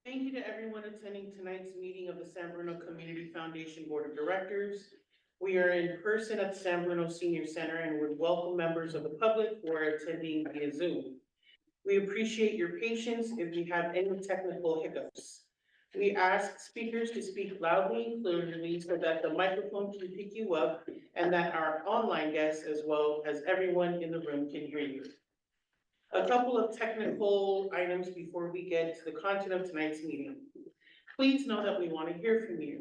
Thank you to everyone attending tonight's meeting of the San Bruno Community Foundation Board of Directors. We are in person at the San Bruno Senior Center and would welcome members of the public who are attending via Zoom. We appreciate your patience if we have any technical hiccups. We ask speakers to speak loudly and clearly so that the microphone can pick you up and that our online guests, as well as everyone in the room, can hear you. A couple of technical items before we get to the content of tonight's meeting. Please know that we want to hear from you.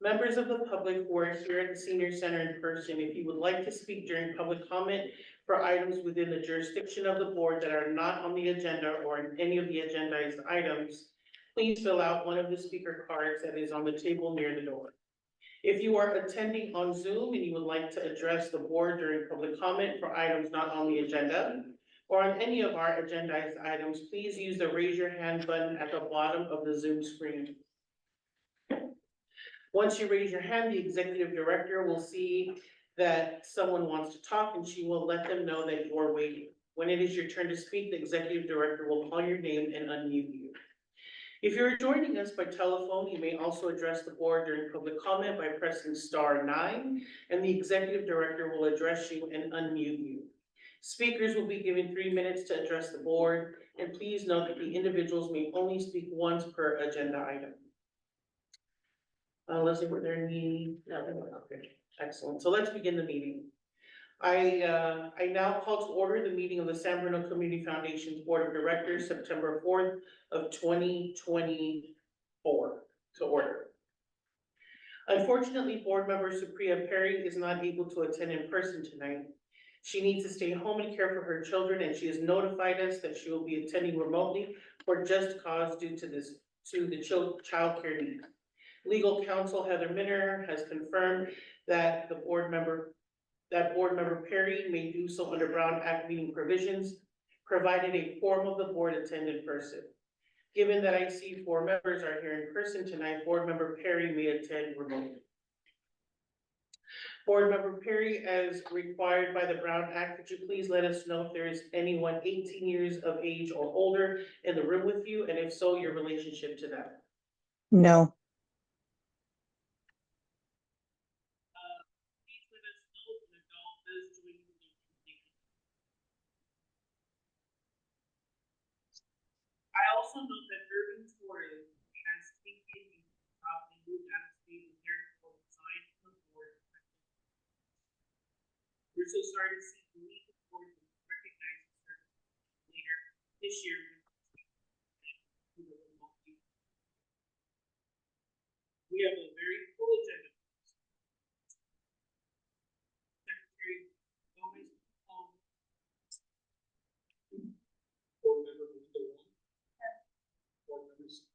Members of the public who are here at the Senior Center in person, if you would like to speak during public comment for items within the jurisdiction of the board that are not on the agenda or in any of the agendized items, please fill out one of the speaker cards that is on the table near the door. If you are attending on Zoom and you would like to address the board during public comment for items not on the agenda, or on any of our agendized items, please use the raise your hand button at the bottom of the Zoom screen. Once you raise your hand, the executive director will see that someone wants to talk and she will let them know that you're waiting. When it is your turn to speak, the executive director will call your name and unmute you. If you're joining us by telephone, you may also address the board during public comment by pressing *9, and the executive director will address you and unmute you. Speakers will be given 3 minutes to address the board, and please note that the individuals may only speak once per agenda item. Leslie, were there any? No, okay, excellent. So let's begin the meeting. I now call to order the meeting of the San Bruno Community Foundation's Board of Directors, September 4th of 2024, to order. Unfortunately, board member Supriya Perry is not able to attend in person tonight. She needs to stay home and care for her children, and she has notified us that she will be attending remotely for just cause due to the child care need. Legal counsel Heather Minner has confirmed that board member Perry may do so under Brown Act meeting provisions, provided a quorum of the board attend in person. Given that I see 4 members are here in person tonight, board member Perry may attend remotely. Board member Perry, as required by the Brown Act, could you please let us know if there is anyone 18 years of age or older in the room with you, and if so, your relationship to them? No. Please let us know if an adult does join the meeting. I also note that Irving Torres has taken you and moved out of state and therefore resigned from the board. We're so sorry to see you leave the board and recognize the service later this year. We have a very full agenda. Secretary Gomez, board member Linda Wong, board members.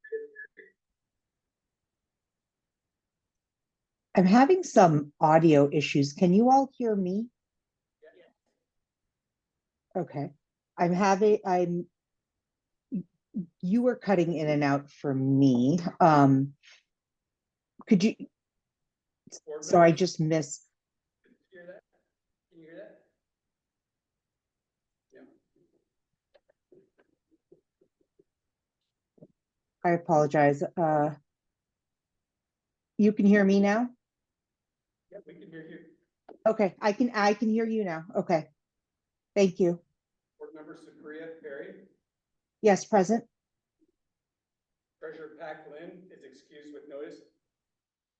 I'm having some audio issues. Can you all hear me? Okay. You were cutting in and out for me. Could you, so I just missed. Can you hear that? Can you hear that? Yeah. I apologize. You can hear me now? Yeah, we can hear you. Okay, I can hear you now. Okay. Thank you. Board member Supriya Perry. Yes, present. Treasurer Pac Lynn is excused with notice.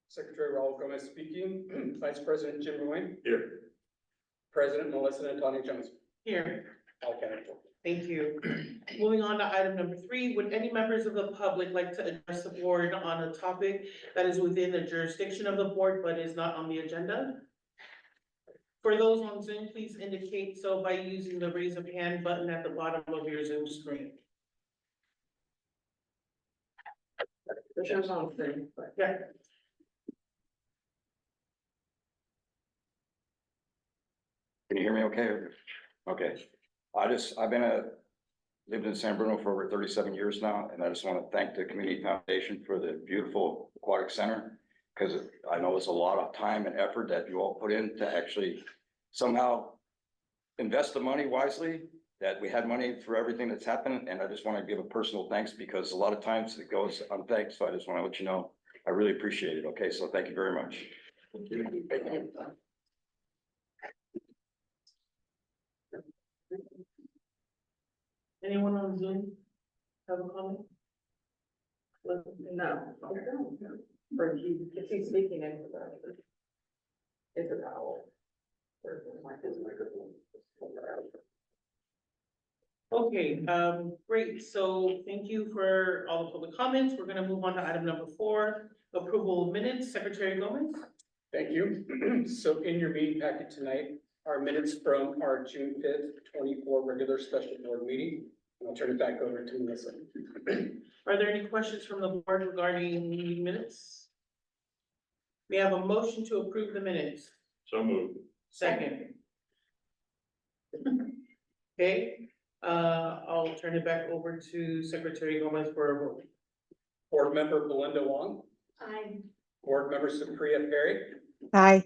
Secretary Raul Gomez speaking. Vice President Jim Roy. Here. President Melissa Natani Jones. Here. Okay. Thank you. Moving on to item number 3, would any members of the public like to address the board on a topic that is within the jurisdiction of the board but is not on the agenda? For those on Zoom, please indicate so by using the raise of hand button at the bottom of your Zoom screen. It shows on the screen, but yeah. Can you hear me okay? Okay. I've lived in San Bruno for over 37 years now, and I just want to thank the Community Foundation for the beautiful aquatic center, because I know it's a lot of time and effort that you all put in to actually somehow invest the money wisely that we had money for everything that's happened, and I just want to give a personal thanks because a lot of times it goes unthanked, so I just want to let you know, I really appreciate it, okay, so thank you very much. Anyone on Zoom have a comment? No. Or if he's speaking into the. It's a towel. Okay, great, so thank you for all the public comments. We're gonna move on to item number 4, approval of minutes. Secretary Gomez? Thank you. So in your meeting packet tonight, are minutes from our June 5th, 24 regular special board meeting. And I'll turn it back over to Melissa. Are there any questions from the board regarding meeting minutes? We have a motion to approve the minutes. So moved. Second. Okay, I'll turn it back over to Secretary Gomez for a vote. Board member Belinda Wong, Aye. board member Supriya Perry, Aye.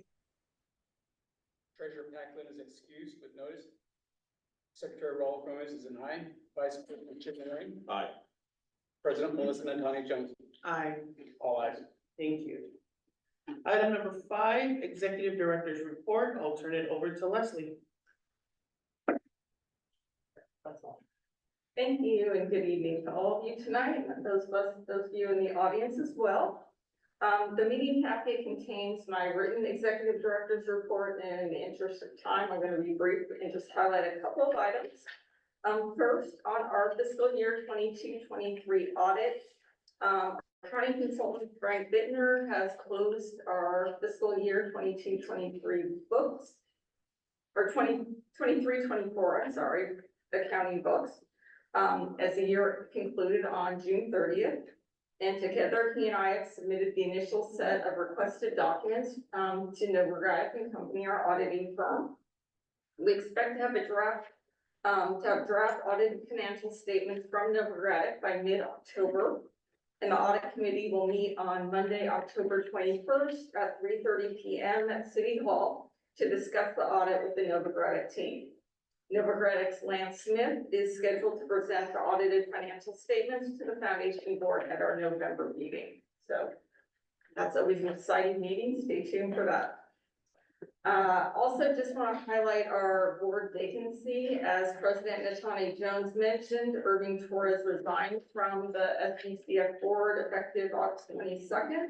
treasurer Packlin is excused with notice. Secretary Raul Gomez is an aye. Vice President Chip Moran, Aye. President Melissa Natani Jones, Aye, all ayes. thank you. Item number 5, Executive Director's Report. I'll turn it over to Leslie. That's all. Thank you and good evening to all of you tonight, and those of you in the audience as well. The meeting packet contains my written executive director's report, and in the interest of time, I'm going to be brief and just highlight a couple of items. First, on our fiscal year 22-23 audit, accounting consultant Frank Bittner has closed our fiscal year 22-23 books, or 23-24, I'm sorry, accounting books, as the year concluded on June 30th. And together, he and I have submitted the initial set of requested documents to Novogradac and Company, our auditing firm. We expect to have draft audited financial statements from Novogradac by mid-October. And the audit committee will meet on Monday, October 21st at 3:30 p.m. at City Hall to discuss the audit with the Novogradac team. Novogradac's Lance Smith is scheduled to present the audited financial statements to the foundation board at our November meeting. So that's always an exciting meeting. Stay tuned for that. Also just want to highlight our board vacancy. As President Natani Jones mentioned, Irving Torres resigned from the SBCF board effective August 22nd.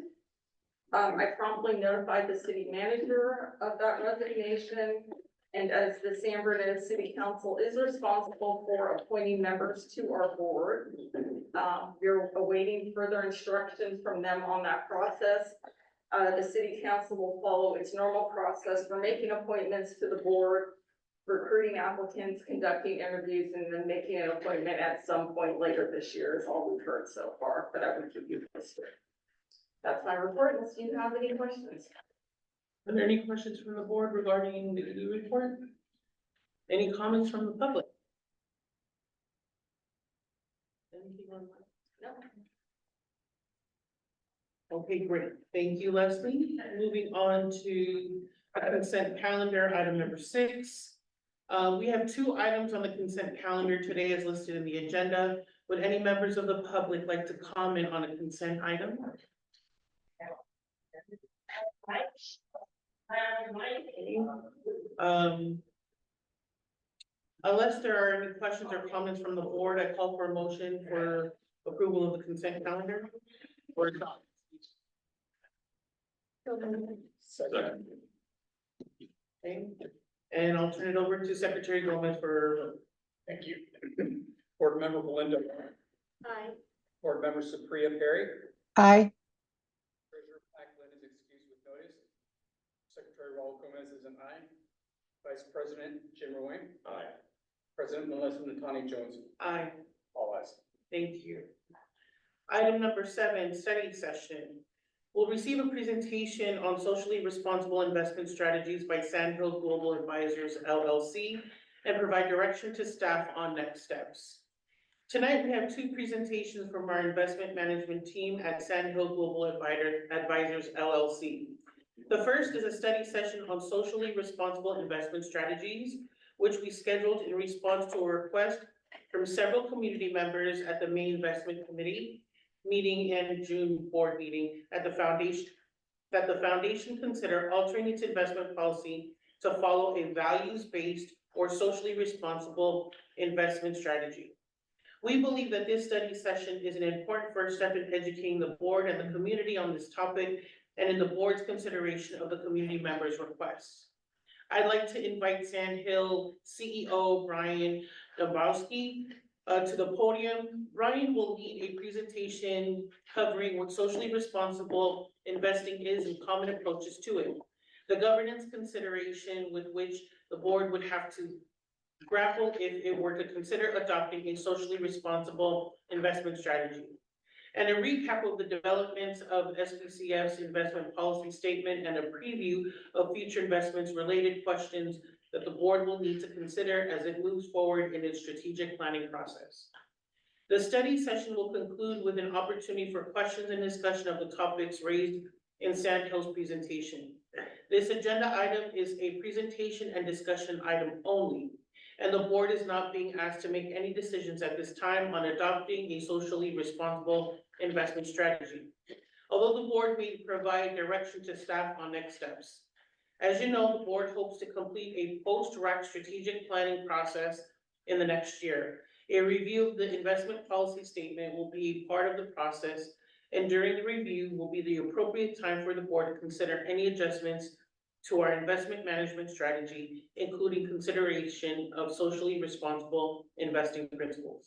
I promptly notified the city manager of that resignation. And as the San Bernardino City Council is responsible for appointing members to our board, we're awaiting further instructions from them on that process. The City Council will follow its normal process for making appointments to the board, recruiting applicants, conducting interviews, and then making an appointment at some point later this year is all we've heard so far, but I will keep you posted. That's my report, unless you have any questions. Are there any questions from the board regarding the ED report? Any comments from the public? Anything online? No. Okay, great. Thank you, Leslie. Moving on to the consent calendar, item number 6. We have 2 items on the consent calendar today as listed in the agenda. Would any members of the public like to comment on a consent item? Unless there are any questions or comments from the board, I call for a motion for approval of the consent calendar. Or not. Second. Okay, and I'll turn it over to Secretary Gomez for a vote. Thank you. Board member Belinda, Aye. board member Supriya Perry, Aye. treasurer Packlin is excused with notice. Secretary Raul Gomez is an aye. Vice President Jim Rowan, Aye. President Melissa Natani Jones, Aye, all ayes. thank you. Item number 7, study session. We'll receive a presentation on socially responsible investment strategies by Sandhill Global Advisors LLC and provide direction to staff on next steps. Tonight, we have 2 presentations from our investment management team at Sandhill Global Advisors LLC. The first is a study session on socially responsible investment strategies, which we scheduled in response to a request from several community members at the May Investment Committee meeting and June board meeting at the foundation, that the foundation consider altering its investment policy to follow a values-based or socially responsible investment strategy. We believe that this study session is an important first step in educating the board and the community on this topic and in the board's consideration of the community members' requests. I'd like to invite Sandhill CEO Brian Dombrowski to the podium. Brian will lead a presentation covering what socially responsible investing is and common approaches to it, the governance consideration with which the board would have to grapple if it were to consider adopting a socially responsible investment strategy, and a recap of the developments of SBCF's investment policy statement and a preview of future investments related questions that the board will need to consider as it moves forward in its strategic planning process. The study session will conclude with an opportunity for questions and discussion of the topics raised in Sandhill's presentation. This agenda item is a presentation and discussion item only, and the board is not being asked to make any decisions at this time on adopting a socially responsible investment strategy, although the board may provide direction to staff on next steps. As you know, the board hopes to complete a post-RAC strategic planning process in the next year. A review of the investment policy statement will be part of the process, and during the review will be the appropriate time for the board to consider any adjustments to our investment management strategy, including consideration of socially responsible investing principles.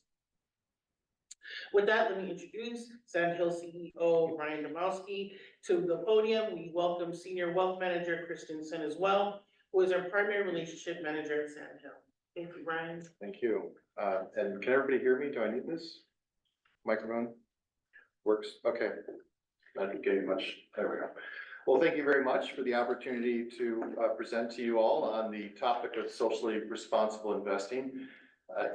With that, let me introduce Sandhill CEO Brian Dombrowski to the podium. We welcome Senior Wealth Manager Christensen as well, who is our primary relationship manager at Sandhill. Thank you, Brian. Thank you. And can everybody hear me? Do I need this? Microphone? Works? Okay. Not getting much. There we go. Well, thank you very much for the opportunity to present to you all on the topic of socially responsible investing.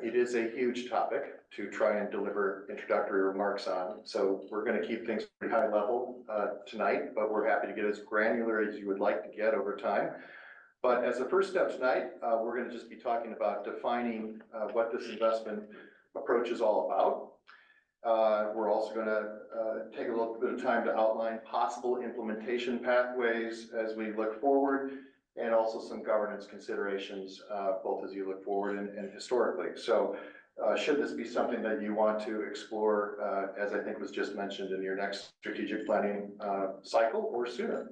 It is a huge topic to try and deliver introductory remarks on. So we're going to keep things pretty high level tonight, but we're happy to get as granular as you would like to get over time. But as a first step tonight, we're going to just be talking about defining what this investment approach is all about. We're also going to take a little bit of time to outline possible implementation pathways as we look forward, and also some governance considerations, both as you look forward and historically. So should this be something that you want to explore, as I think was just mentioned, in your next strategic planning cycle or sooner?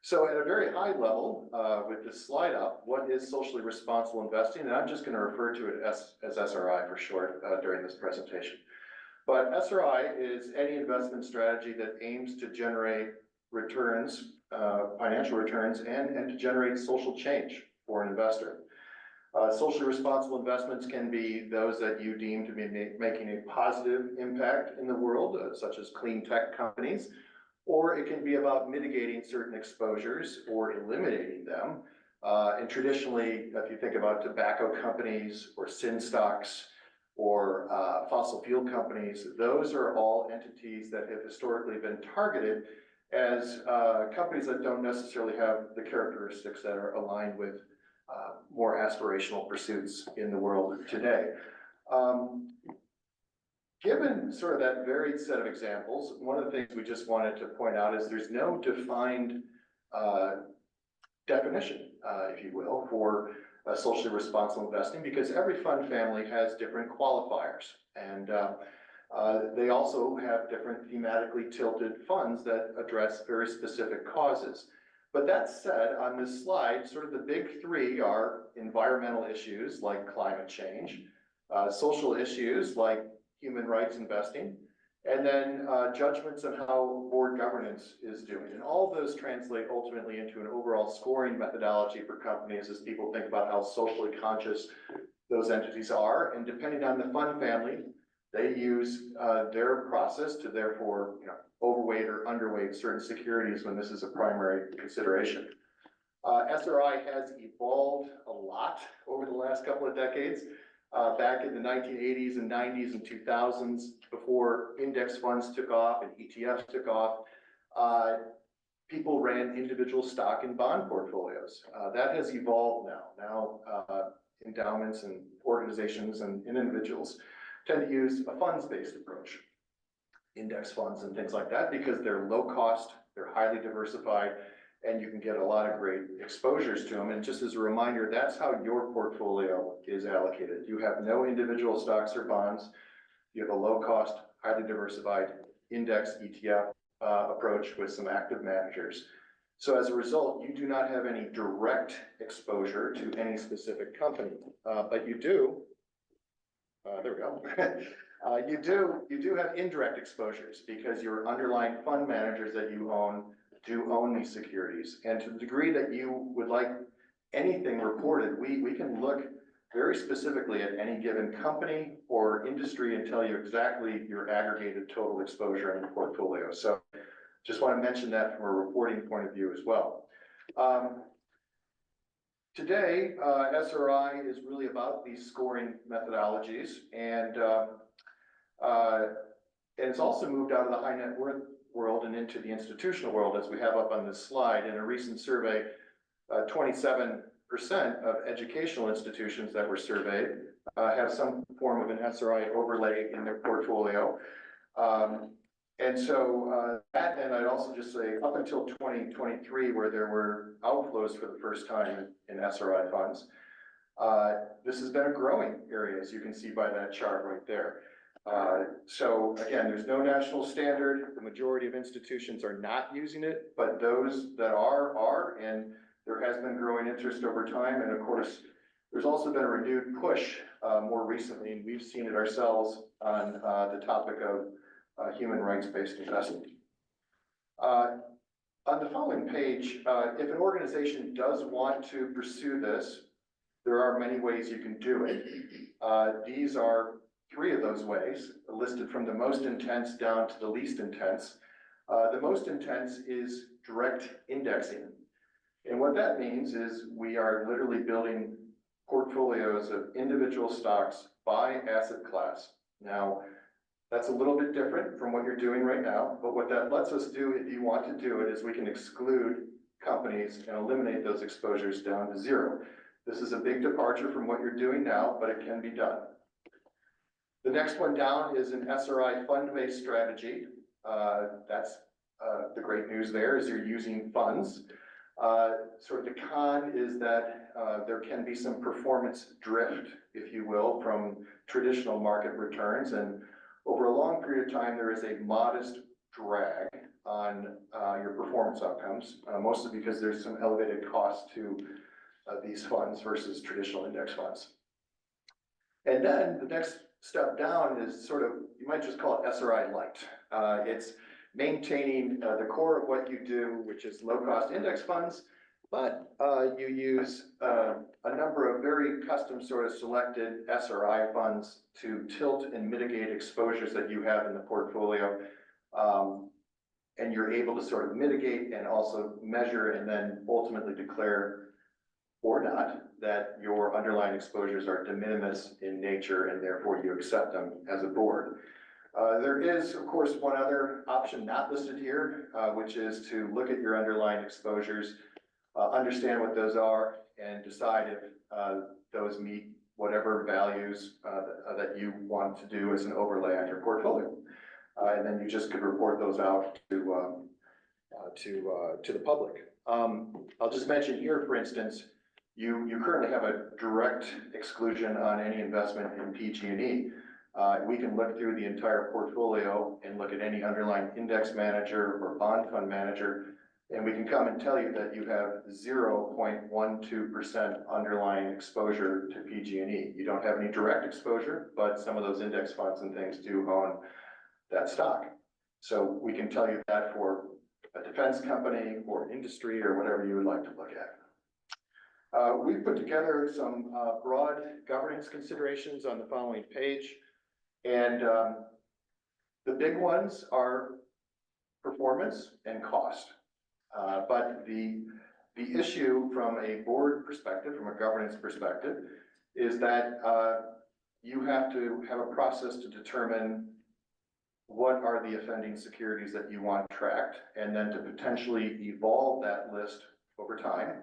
So at a very high level, with this slide up, what is socially responsible investing? And I'm just going to refer to it as SRI for short during this presentation. But SRI is any investment strategy that aims to generate returns, financial returns, and to generate social change for an investor. Socially responsible investments can be those that you deem to be making a positive impact in the world, such as clean tech companies, or it can be about mitigating certain exposures or eliminating them. And traditionally, if you think about tobacco companies or sin stocks or fossil fuel companies, those are all entities that have historically been targeted as companies that don't necessarily have the characteristics that are aligned with more aspirational pursuits in the world today. Given sort of that varied set of examples, one of the things we just wanted to point out is there's no defined definition, if you will, for socially responsible investing, because every fund family has different qualifiers, and they also have different thematically tilted funds that address very specific causes. But that said, on this slide, sort of the big three are environmental issues like climate change, social issues like human rights investing, and then judgments on how board governance is doing. And all of those translate ultimately into an overall scoring methodology for companies as people think about how socially conscious those entities are. And depending on the fund family, they use their process to therefore, overweight or underweight certain securities when this is a primary consideration. SRI has evolved a lot over the last couple of decades. Back in the 1980s and 90s and 2000s, before index funds took off and ETFs took off, people ran individual stock and bond portfolios. That has evolved now. Now, endowments and organizations and individuals tend to use a funds-based approach, index funds and things like that, because they're low cost, they're highly diversified, and you can get a lot of great exposures to them. And just as a reminder, that's how your portfolio is allocated. You have no individual stocks or bonds. You have a low cost, highly diversified index ETF approach with some active managers. So as a result, you do not have any direct exposure to any specific company, but you do, there we go. You do have indirect exposures because your underlying fund managers that you own do own these securities. And to the degree that you would like anything reported, we can look very specifically at any given company or industry and tell you exactly your aggregated total exposure in the portfolio. So just want to mention that from a reporting point of view as well. Today, SRI is really about these scoring methodologies, and it's also moved out of the high net worth world and into the institutional world, as we have up on this slide. In a recent survey, 27% of educational institutions that were surveyed have some form of an SRI overlay in their portfolio. And so and I'd also just say up until 2023, where there were outflows for the first time in SRI funds, this has been a growing area, as you can see by that chart right there. So again, there's no national standard. The majority of institutions are not using it, but those that are, and there has been growing interest over time. And of course, there's also been a renewed push more recently, and we've seen it ourselves on the topic of human rights-based investment. On the following page, if an organization does want to pursue this, there are many ways you can do it. These are 3 of those ways, listed from the most intense down to the least intense. The most intense is direct indexing. And what that means is we are literally building portfolios of individual stocks by asset class. Now, that's a little bit different from what you're doing right now, but what that lets us do, if you want to do it, is we can exclude companies and eliminate those exposures down to 0. This is a big departure from what you're doing now, but it can be done. The next one down is an SRI fund-based strategy. That's the great news there, is you're using funds. Sort of the con is that there can be some performance drift, if you will, from traditional market returns. And over a long period of time, there is a modest drag on your performance outcomes, mostly because there's some elevated cost to these funds versus traditional index funds. And then the next step down is sort of, you might just call it SRI light. It's maintaining the core of what you do, which is low-cost index funds, but you use a number of very custom sort of selected SRI funds to tilt and mitigate exposures that you have in the portfolio. And you're able to sort of mitigate and also measure and then ultimately declare or not that your underlying exposures are de minimis in nature and therefore you accept them as a board. There is, of course, one other option not listed here, which is to look at your underlying exposures, understand what those are, and decide if those meet whatever values that you want to do as an overlay on your portfolio. And then you just could report those out to the public. I'll just mention here, for instance, you currently have a direct exclusion on any investment in PG&E. We can look through the entire portfolio and look at any underlying index manager or bond fund manager, and we can come and tell you that you have 0.12% underlying exposure to PG&E. You don't have any direct exposure, but some of those index funds and things do own that stock. So we can tell you that for a defense company or industry or whatever you would like to look at. We've put together some broad governance considerations on the following page. And the big ones are performance and cost. But the issue from a board perspective, from a governance perspective, is that you have to have a process to determine what are the offending securities that you want tracked, and then to potentially evolve that list over time.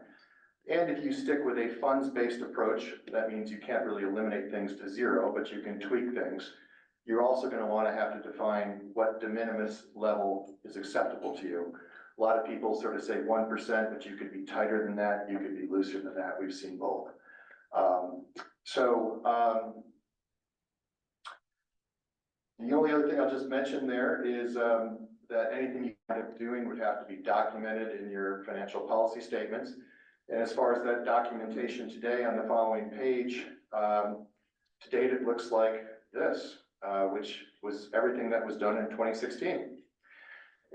And if you stick with a funds-based approach, that means you can't really eliminate things to zero, but you can tweak things. You're also going to want to have to define what de minimis level is acceptable to you. A lot of people sort of say 1%, but you could be tighter than that, you could be looser than that. We've seen both. The only other thing I'll just mention there is that anything you end up doing would have to be documented in your financial policy statements. And as far as that documentation today on the following page, to date, it looks like this, which was everything that was done in 2016.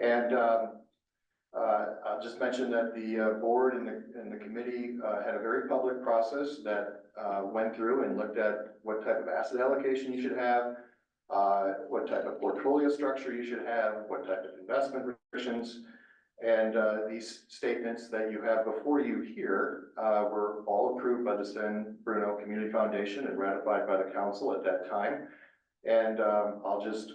And I'll just mention that the board and the committee had a very public process that went through and looked at what type of asset allocation you should have, what type of portfolio structure you should have, what type of investment restrictions. And these statements that you have before you here were all approved by the San Bruno Community Foundation and ratified by the council at that time. And I'll just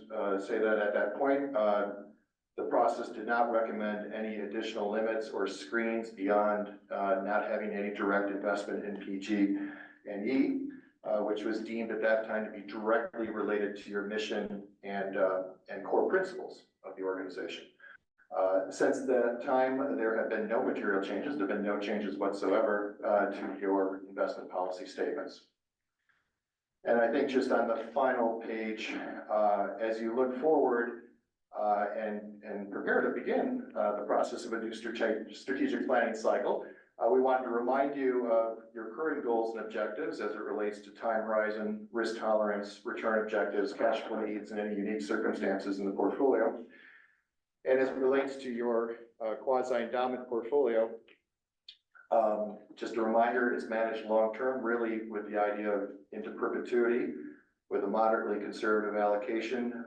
say that at that point, the process did not recommend any additional limits or screens beyond not having any direct investment in PG&E, which was deemed at that time to be directly related to your mission and core principles of the organization. Since that time, there have been no material changes. There have been no changes whatsoever to your investment policy statements. And I think just on the final page, as you look forward and prepare to begin the process of a new strategic planning cycle, we want to remind you of your current goals and objectives as it relates to time horizon, risk tolerance, return objectives, cash flow needs, and any unique circumstances in the portfolio. And as it relates to your quasi-endowment portfolio, just a reminder, it's managed long-term, really with the idea of into perpetuity, with a moderately conservative allocation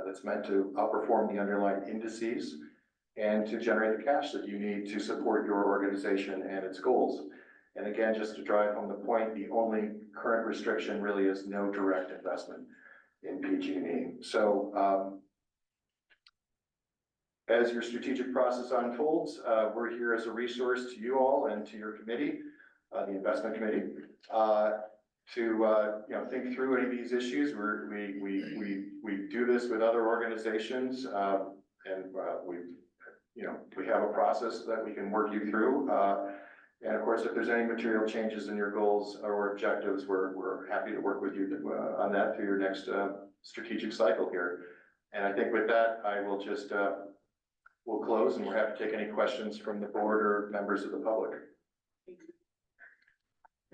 that's meant to outperform the underlying indices and to generate the cash that you need to support your organization and its goals. And again, just to drive home the point, the only current restriction really is no direct investment in PG&E. So as your strategic process unfolds, we're here as a resource to you all and to your committee, the investment committee, to think through any of these issues. We do this with other organizations, and we have a process that we can work you through. And of course, if there's any material changes in your goals or objectives, we're happy to work with you on that through your next strategic cycle here. And I think with that, I will just we'll close, and we're happy to take any questions from the board or members of the public.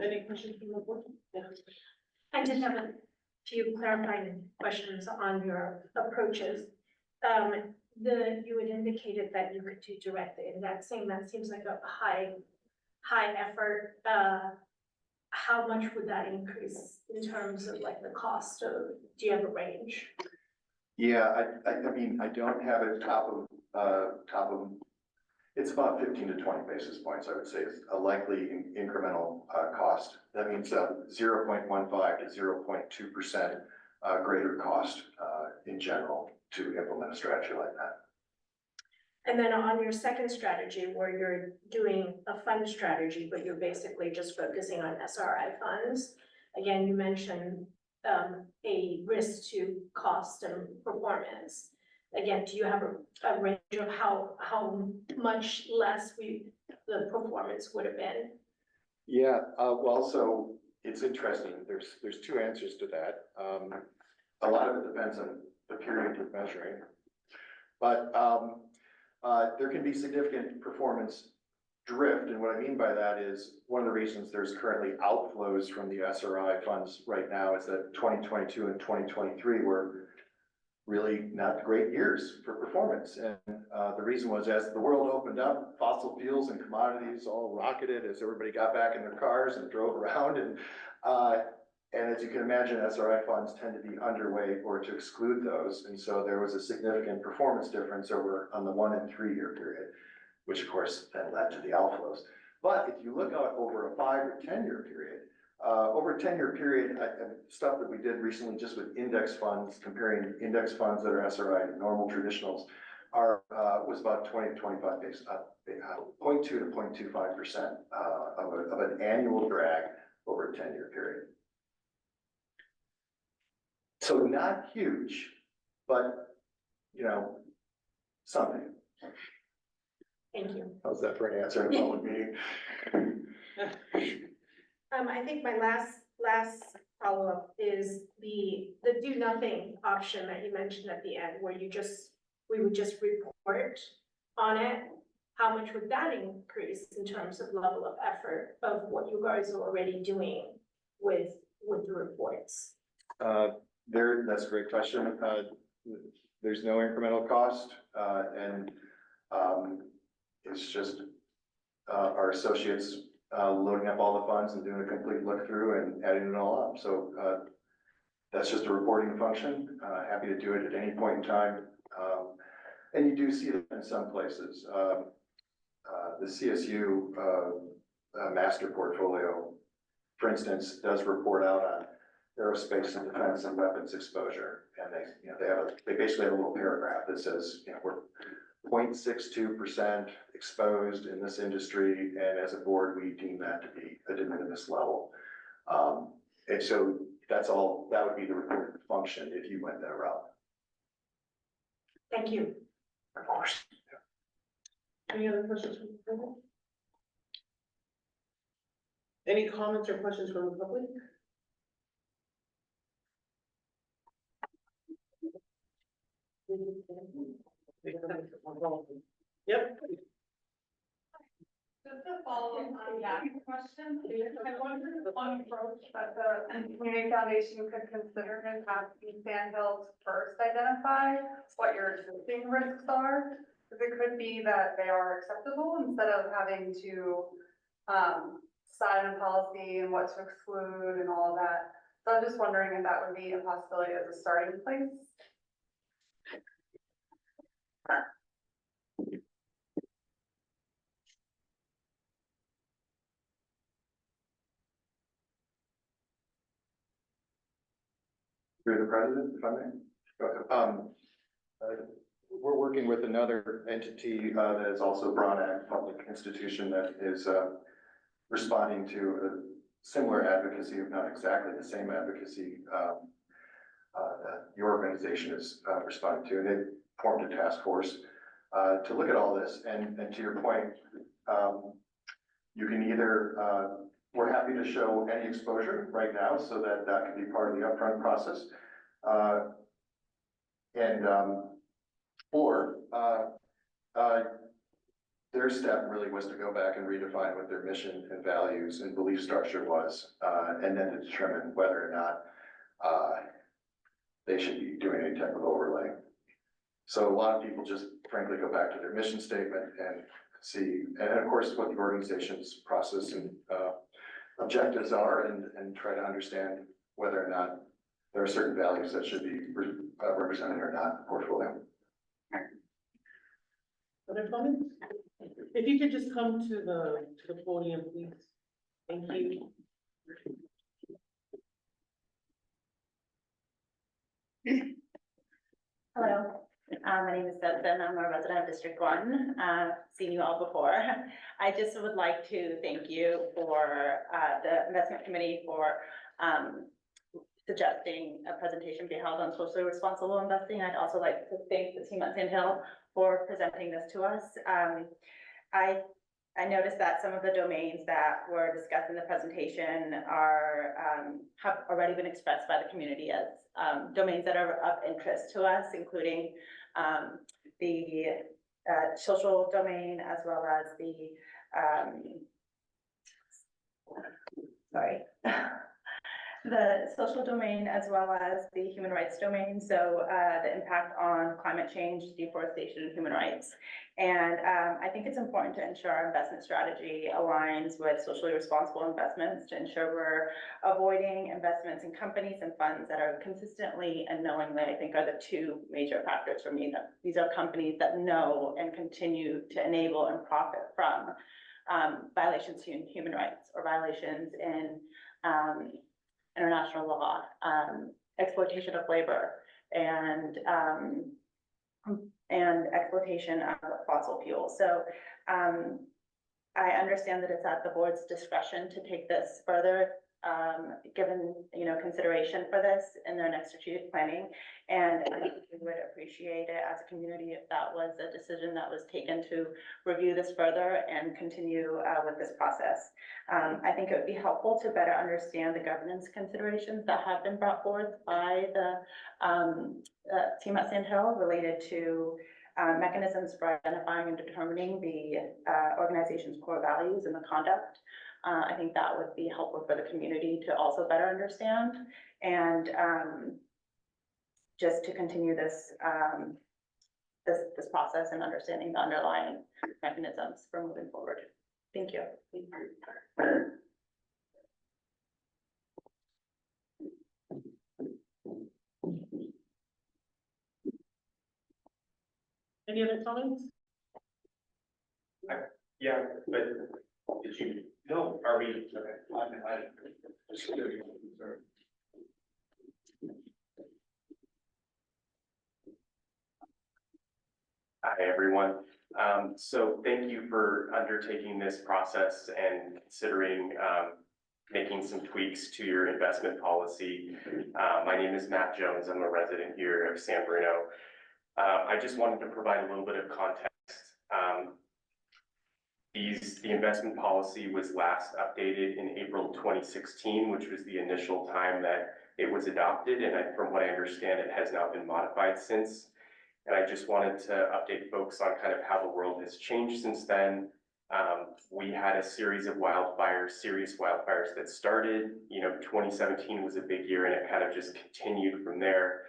Any questions from the board? Yeah. I did have a few clarifying questions on your approaches. You had indicated that you could do direct indexing. That seems like a high effort. How much would that increase in terms of like the cost of, do you have a range? Yeah, I mean, I don't have it top of, it's about 15 to 20 basis points, I would say, is a likely incremental cost. That means 0.15 to 0.2% greater cost in general to implement a strategy like that. And then on your second strategy, where you're doing a fund strategy, but you're basically just focusing on SRI funds. Again, you mentioned a risk to cost and performance. Again, do you have a range of how much less the performance would have been? Yeah, well, so it's interesting. There's two answers to that. A lot of it depends on the period you're measuring, but there can be significant performance drift. And what I mean by that is one of the reasons there's currently outflows from the SRI funds right now is that 2022 and 2023 were really not great years for performance. And the reason was, as the world opened up, fossil fuels and commodities all rocketed as everybody got back in their cars and drove around. And as you can imagine, SRI funds tend to be underweight or to exclude those. And so there was a significant performance difference on the 1 and 3 year period, which of course then led to the outflows. But if you look out over a 5 or 10 year period, over a 10-year period, stuff that we did recently just with index funds, comparing index funds that are SRI and normal traditionals, was about 20 to 25 base, 0.2 to 0.25%, of an annual drag over a 10-year period. So not huge, but, you know, something. Thank you. How's that for an answer in a public meeting? I think my last follow-up is the do nothing option that you mentioned at the end, where we would just report on it. How much would that increase in terms of level of effort of what you guys are already doing with the reports? That's a great question. There's no incremental cost, and it's just our associates loading up all the funds and doing a complete look through and adding it all up. So that's just a reporting function. Happy to do it at any point in time. And you do see that in some places. The CSU master portfolio, for instance, does report out on aerospace and defense and weapons exposure. And they basically have a little paragraph that says, we're 0.62% exposed in this industry, and as a board, we deem that to be a de minimis level. And so that's all, that would be the reporting function if you went that route. Thank you. Any other questions from the public? Any comments or questions from the public? Yep. Just to follow up on that question, I wonder if one approach that the community foundation could consider is have the sandhills first identify what your existing risks are. Because it could be that they are acceptable instead of having to decide on policy and what to exclude and all of that. So I'm just wondering if that would be a possibility as a starting place. Through the president, if I may. We're working with another entity that is also a Brown Act public institution that is responding to a similar advocacy, if not exactly the same advocacy that your organization is responding to. And they formed a task force to look at all this. And to your point, you can either we're happy to show any exposure right now so that that can be part of the upfront process. Their step really was to go back and redefine what their mission and values and belief structure was, and then to determine whether or not they should be doing any type of overlay. So a lot of people just frankly go back to their mission statement and see, and of course, what the organization's process and objectives are, and try to understand whether or not there are certain values that should be represented or not in the portfolio. Other comments? If you could just come to the podium, please. Thank you. Hello, my name is Dustin. I'm a resident of District 1. Seen you all before. I just would like to thank you for the investment committee for suggesting a presentation be held on socially responsible investing. I'd also like to thank the team at Sandhill for presenting this to us. I noticed that some of the domains that were discussed in the presentation are have already been expressed by the community as domains that are of interest to us, including the social domain, as well as the the social domain, as well as the human rights domain. So the impact on climate change, deforestation, and human rights. And I think it's important to ensure our investment strategy aligns with socially responsible investments, to ensure we're avoiding investments in companies and funds that are consistently and knowingly, I think, are the two major factors for me. That these are companies that know and continue to enable and profit from violations in human rights or violations in international law, exploitation of labor, and and exploitation of fossil fuels. So, I understand that it's at the board's discretion to take this further, given, consideration for this in their next strategic planning. And I think we would appreciate it as a community if that was a decision that was taken to review this further and continue with this process. I think it would be helpful to better understand the governance considerations that have been brought forth by the team at Sand Hill related to mechanisms for identifying and determining the organization's core values and the conduct. I think that would be helpful for the community to also better understand, and just to continue this this process and understanding the underlying mechanisms for moving forward. Thank you. Any other comments? Yeah, but did you, no, are we, okay, Hi, everyone. So thank you for undertaking this process and considering, making some tweaks to your investment policy. My name is Matt Jones. I'm a resident here of San Bruno. I just wanted to provide a little bit of context. The investment policy was last updated in April 2016, which was the initial time that it was adopted. And from what I understand, it has now been modified since. And I just wanted to update folks on kind of how the world has changed since then. We had a series of wildfires, serious wildfires that started, 2017 was a big year and it kind of just continued from there.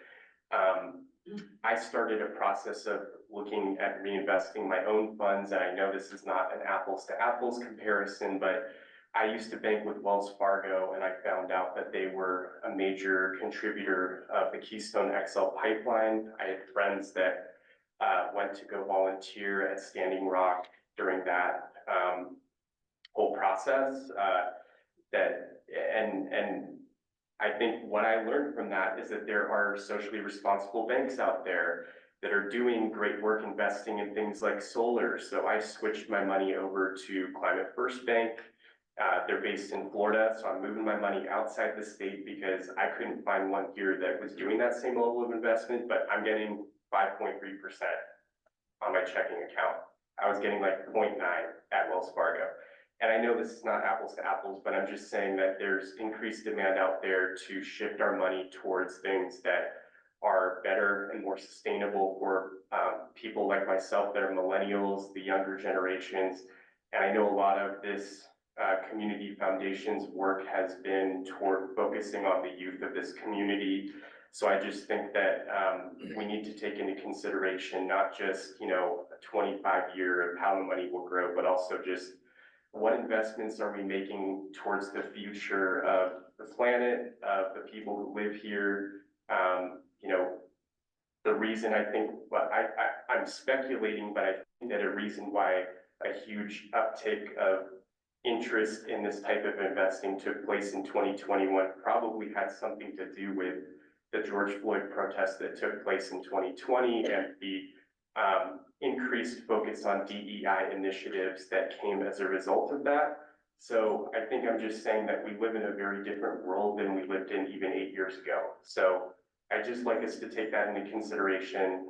I started a process of looking at reinvesting my own funds, and I know this is not an apples to apples comparison, but I used to bank with Wells Fargo, and I found out that they were a major contributor of the Keystone XL pipeline. I had friends that went to go volunteer at Standing Rock during that whole process. And I think what I learned from that is that there are socially responsible banks out there that are doing great work investing in things like solar. So I switched my money over to Climate First Bank. They're based in Florida, so I'm moving my money outside the state because I couldn't find one here that was doing that same level of investment, but I'm getting 5.3% on my checking account. I was getting like 0.9 at Wells Fargo. And I know this is not apples to apples, but I'm just saying that there's increased demand out there to shift our money towards things that are better and more sustainable for people like myself that are millennials, the younger generations. And I know a lot of this community foundation's work has been toward focusing on the youth of this community. So I just think that we need to take into consideration not just, a 25-year of how the money will grow, but also just what investments are we making towards the future of the planet, of the people who live here. The reason I think, well, I'm speculating, but I think that a reason why a huge uptick of interest in this type of investing took place in 2021 probably had something to do with the George Floyd protests that took place in 2020 and the increased focus on DEI initiatives that came as a result of that. So I think I'm just saying that we live in a very different world than we lived in even 8 years ago. So I just like us to take that into consideration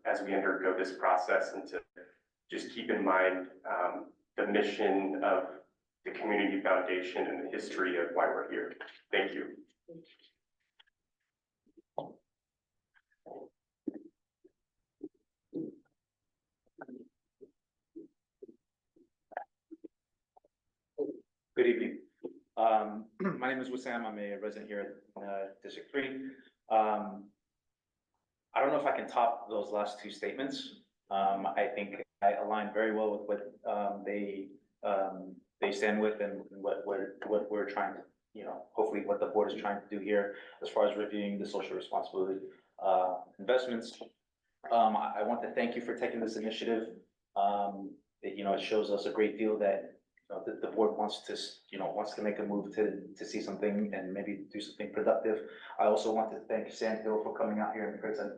as we undergo this process and to just keep in mind the mission of the Community Foundation and the history of why we're here. Thank you. Good evening. My name is Wissam. I'm a resident here in District 3. I don't know if I can top those last two statements. I think I align very well with what they stand with and what we're trying to, hopefully what the board is trying to do here as far as reviewing the social responsibility investments. I want to thank you for taking this initiative. It shows us a great deal that the board wants to, wants to make a move to see something and maybe do something productive. I also want to thank Sand Hill for coming out here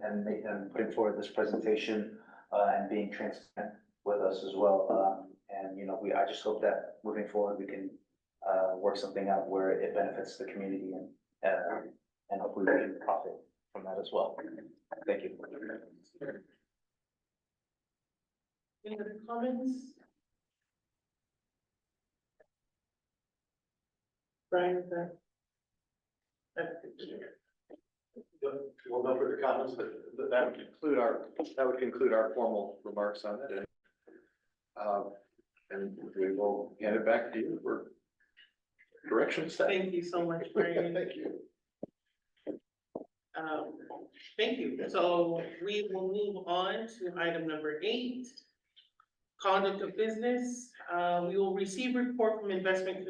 and putting forward this presentation, and being transparent with us as well. I just hope that moving forward, we can, work something out where it benefits the community and hopefully we can profit from that as well. Thank you. Any other comments? Brian, Well, no further comments, but that would conclude our formal remarks on it. And we will hand it back to you for directions. thank you so much, Brian. Thank you. Thank you. So we will move on to item number 8, conduct of business. We will receive report from Investment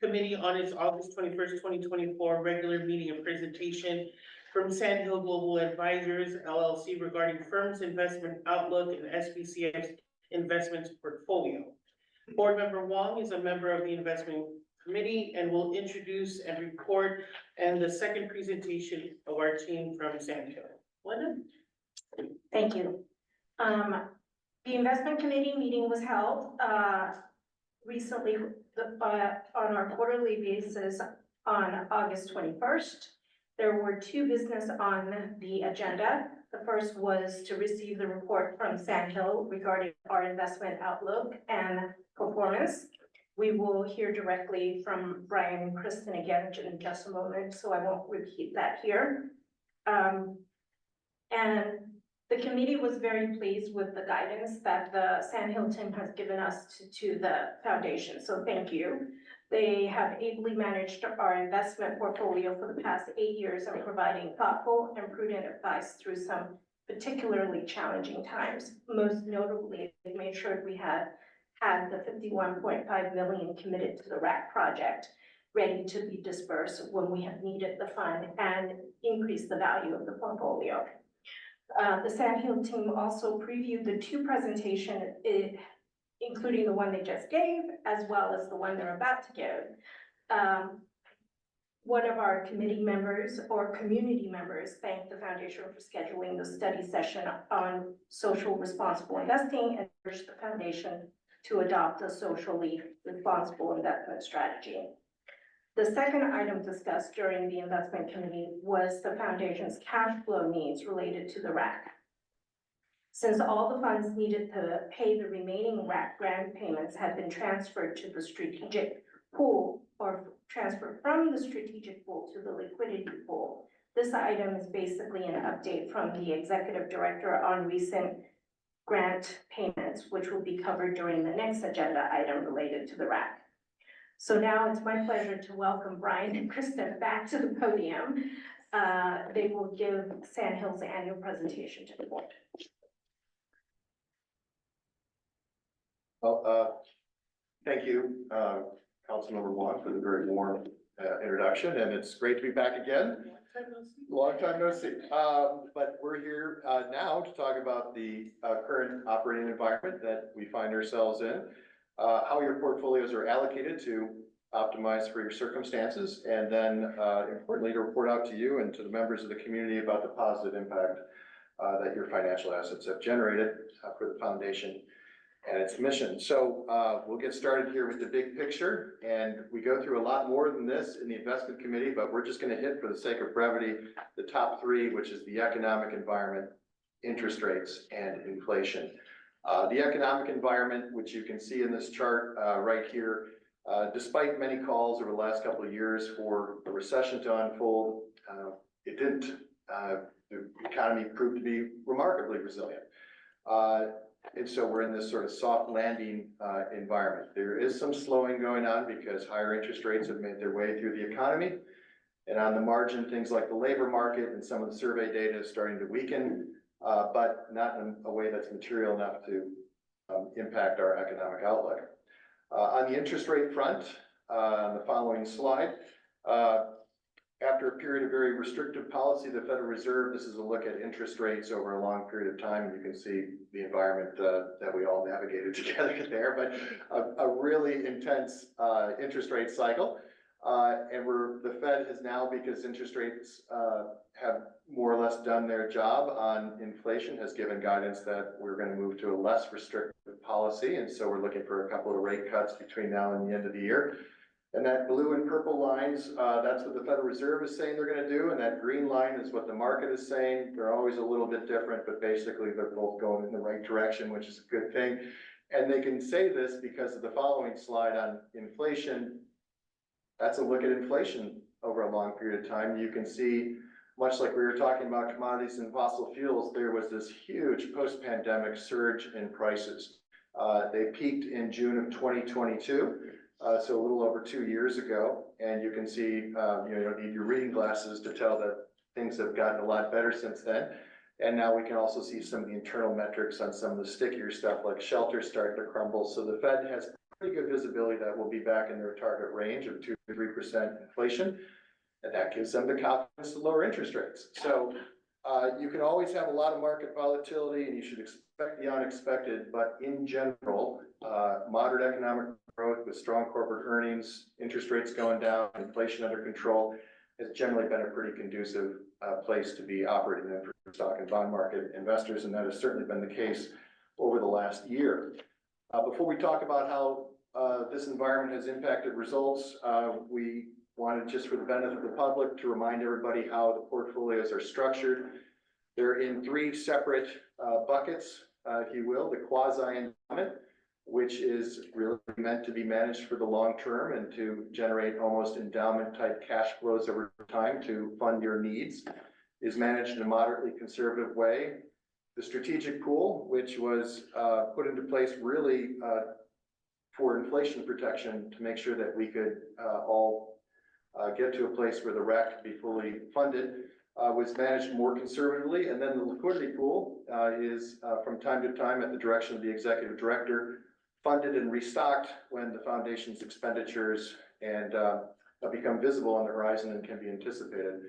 Committee on its August 21st, 2024 regular meeting and presentation from Sand Hill Global Advisors LLC regarding firm's investment outlook and SBCF's investments portfolio. Board Member Wong is a member of the Investment Committee and will introduce and report and the second presentation of our team from Sand Hill. Linda? Thank you. The investment committee meeting was held recently on our quarterly basis on August 21st. There were 2 business on the agenda. The first was to receive the report from Sand Hill regarding our investment outlook and performance. We will hear directly from Brian and Kristen again in just a moment, so I won't repeat that here. And the committee was very pleased with the guidance that the Sand Hill team has given us to the foundation, so thank you. They have ably managed our investment portfolio for the past 8 years of providing thoughtful and prudent advice through some particularly challenging times. Most notably, they made sure we had the 51.5 million committed to the RAC project, ready to be dispersed when we have needed the fund and increase the value of the portfolio. The Sand Hill team also previewed the 2 presentations, including the one they just gave, as well as the one they're about to give. One of our committee members or community members thanked the foundation for scheduling the study session on social responsible investing and urged the foundation to adopt a socially responsible investment strategy. The second item discussed during the investment committee was the foundation's cash flow needs related to the RAC. Since all the funds needed to pay the remaining RAC grant payments had been transferred to the strategic pool or transferred from the strategic pool to the liquidity pool, this item is basically an update from the executive director on recent grant payments, which will be covered during the next agenda item related to the RAC. So now it's my pleasure to welcome Brian and Kristen back to the podium. They will give Sand Hill's annual presentation to the board. Well, thank you, Councilmember Wong, for the very warm introduction, and it's great to be back again. Long time no see. But we're here now to talk about the current operating environment that we find ourselves in, how your portfolios are allocated to optimize for your circumstances, and then importantly, to report out to you and to the members of the community about the positive impact that your financial assets have generated for the foundation and its mission. So we'll get started here with the big picture, and we go through a lot more than this in the investment committee, but we're just going to hit, for the sake of brevity, the top 3, which is the economic environment, interest rates, and inflation. The economic environment, which you can see in this chart right here, despite many calls over the last couple of years for the recession to unfold, it didn't. The economy proved to be remarkably resilient. And so we're in this sort of soft landing environment. There is some slowing going on because higher interest rates have made their way through the economy. And on the margin, things like the labor market and some of the survey data is starting to weaken, but not in a way that's material enough to impact our economic outlook. On the interest rate front, on the following slide, After a period of very restrictive policy, the Federal Reserve, this is a look at interest rates over a long period of time. You can see the environment that we all navigated together there, but a really intense interest rate cycle. And the Fed has now, because interest rates have more or less done their job on inflation, has given guidance that we're going to move to a less restrictive policy. And so we're looking for a couple of rate cuts between now and the end of the year. And that blue and purple lines, that's what the Federal Reserve is saying they're gonna do, and that green line is what the market is saying. They're always a little bit different, but basically they're both going in the right direction, which is a good thing. And they can say this because of the following slide on inflation. That's a look at inflation over a long period of time. You can see, much like we were talking about commodities and fossil fuels, there was this huge post-pandemic surge in prices. They peaked in June of 2022. So a little over 2 years ago, and you can see, you don't need your reading glasses to tell that things have gotten a lot better since then. And now we can also see some of the internal metrics on some of the stickier stuff like shelters starting to crumble. So the Fed has pretty good visibility that we'll be back in their target range of 2 to 3% inflation. And that gives them the confidence to lower interest rates. So you can always have a lot of market volatility and you should expect the unexpected, but in general, moderate economic growth with strong corporate earnings, interest rates going down, inflation under control has generally been a pretty conducive place to be operating in for stock and bond market investors, and that has certainly been the case over the last year. Before we talk about how this environment has impacted results, we wanted, just for the benefit of the public, to remind everybody how the portfolios are structured. They're in 3 separate buckets, if you will. The quasi-endowment, which is really meant to be managed for the long term and to generate almost endowment type cash flows over time to fund your needs, is managed in a moderately conservative way. The strategic pool, which was put into place really for inflation protection to make sure that we could all get to a place where the RAC could be fully funded, was managed more conservatively. And then the liquidity pool is from time to time, at the direction of the executive director, funded and restocked when the foundation's expenditures and become visible on the horizon and can be anticipated.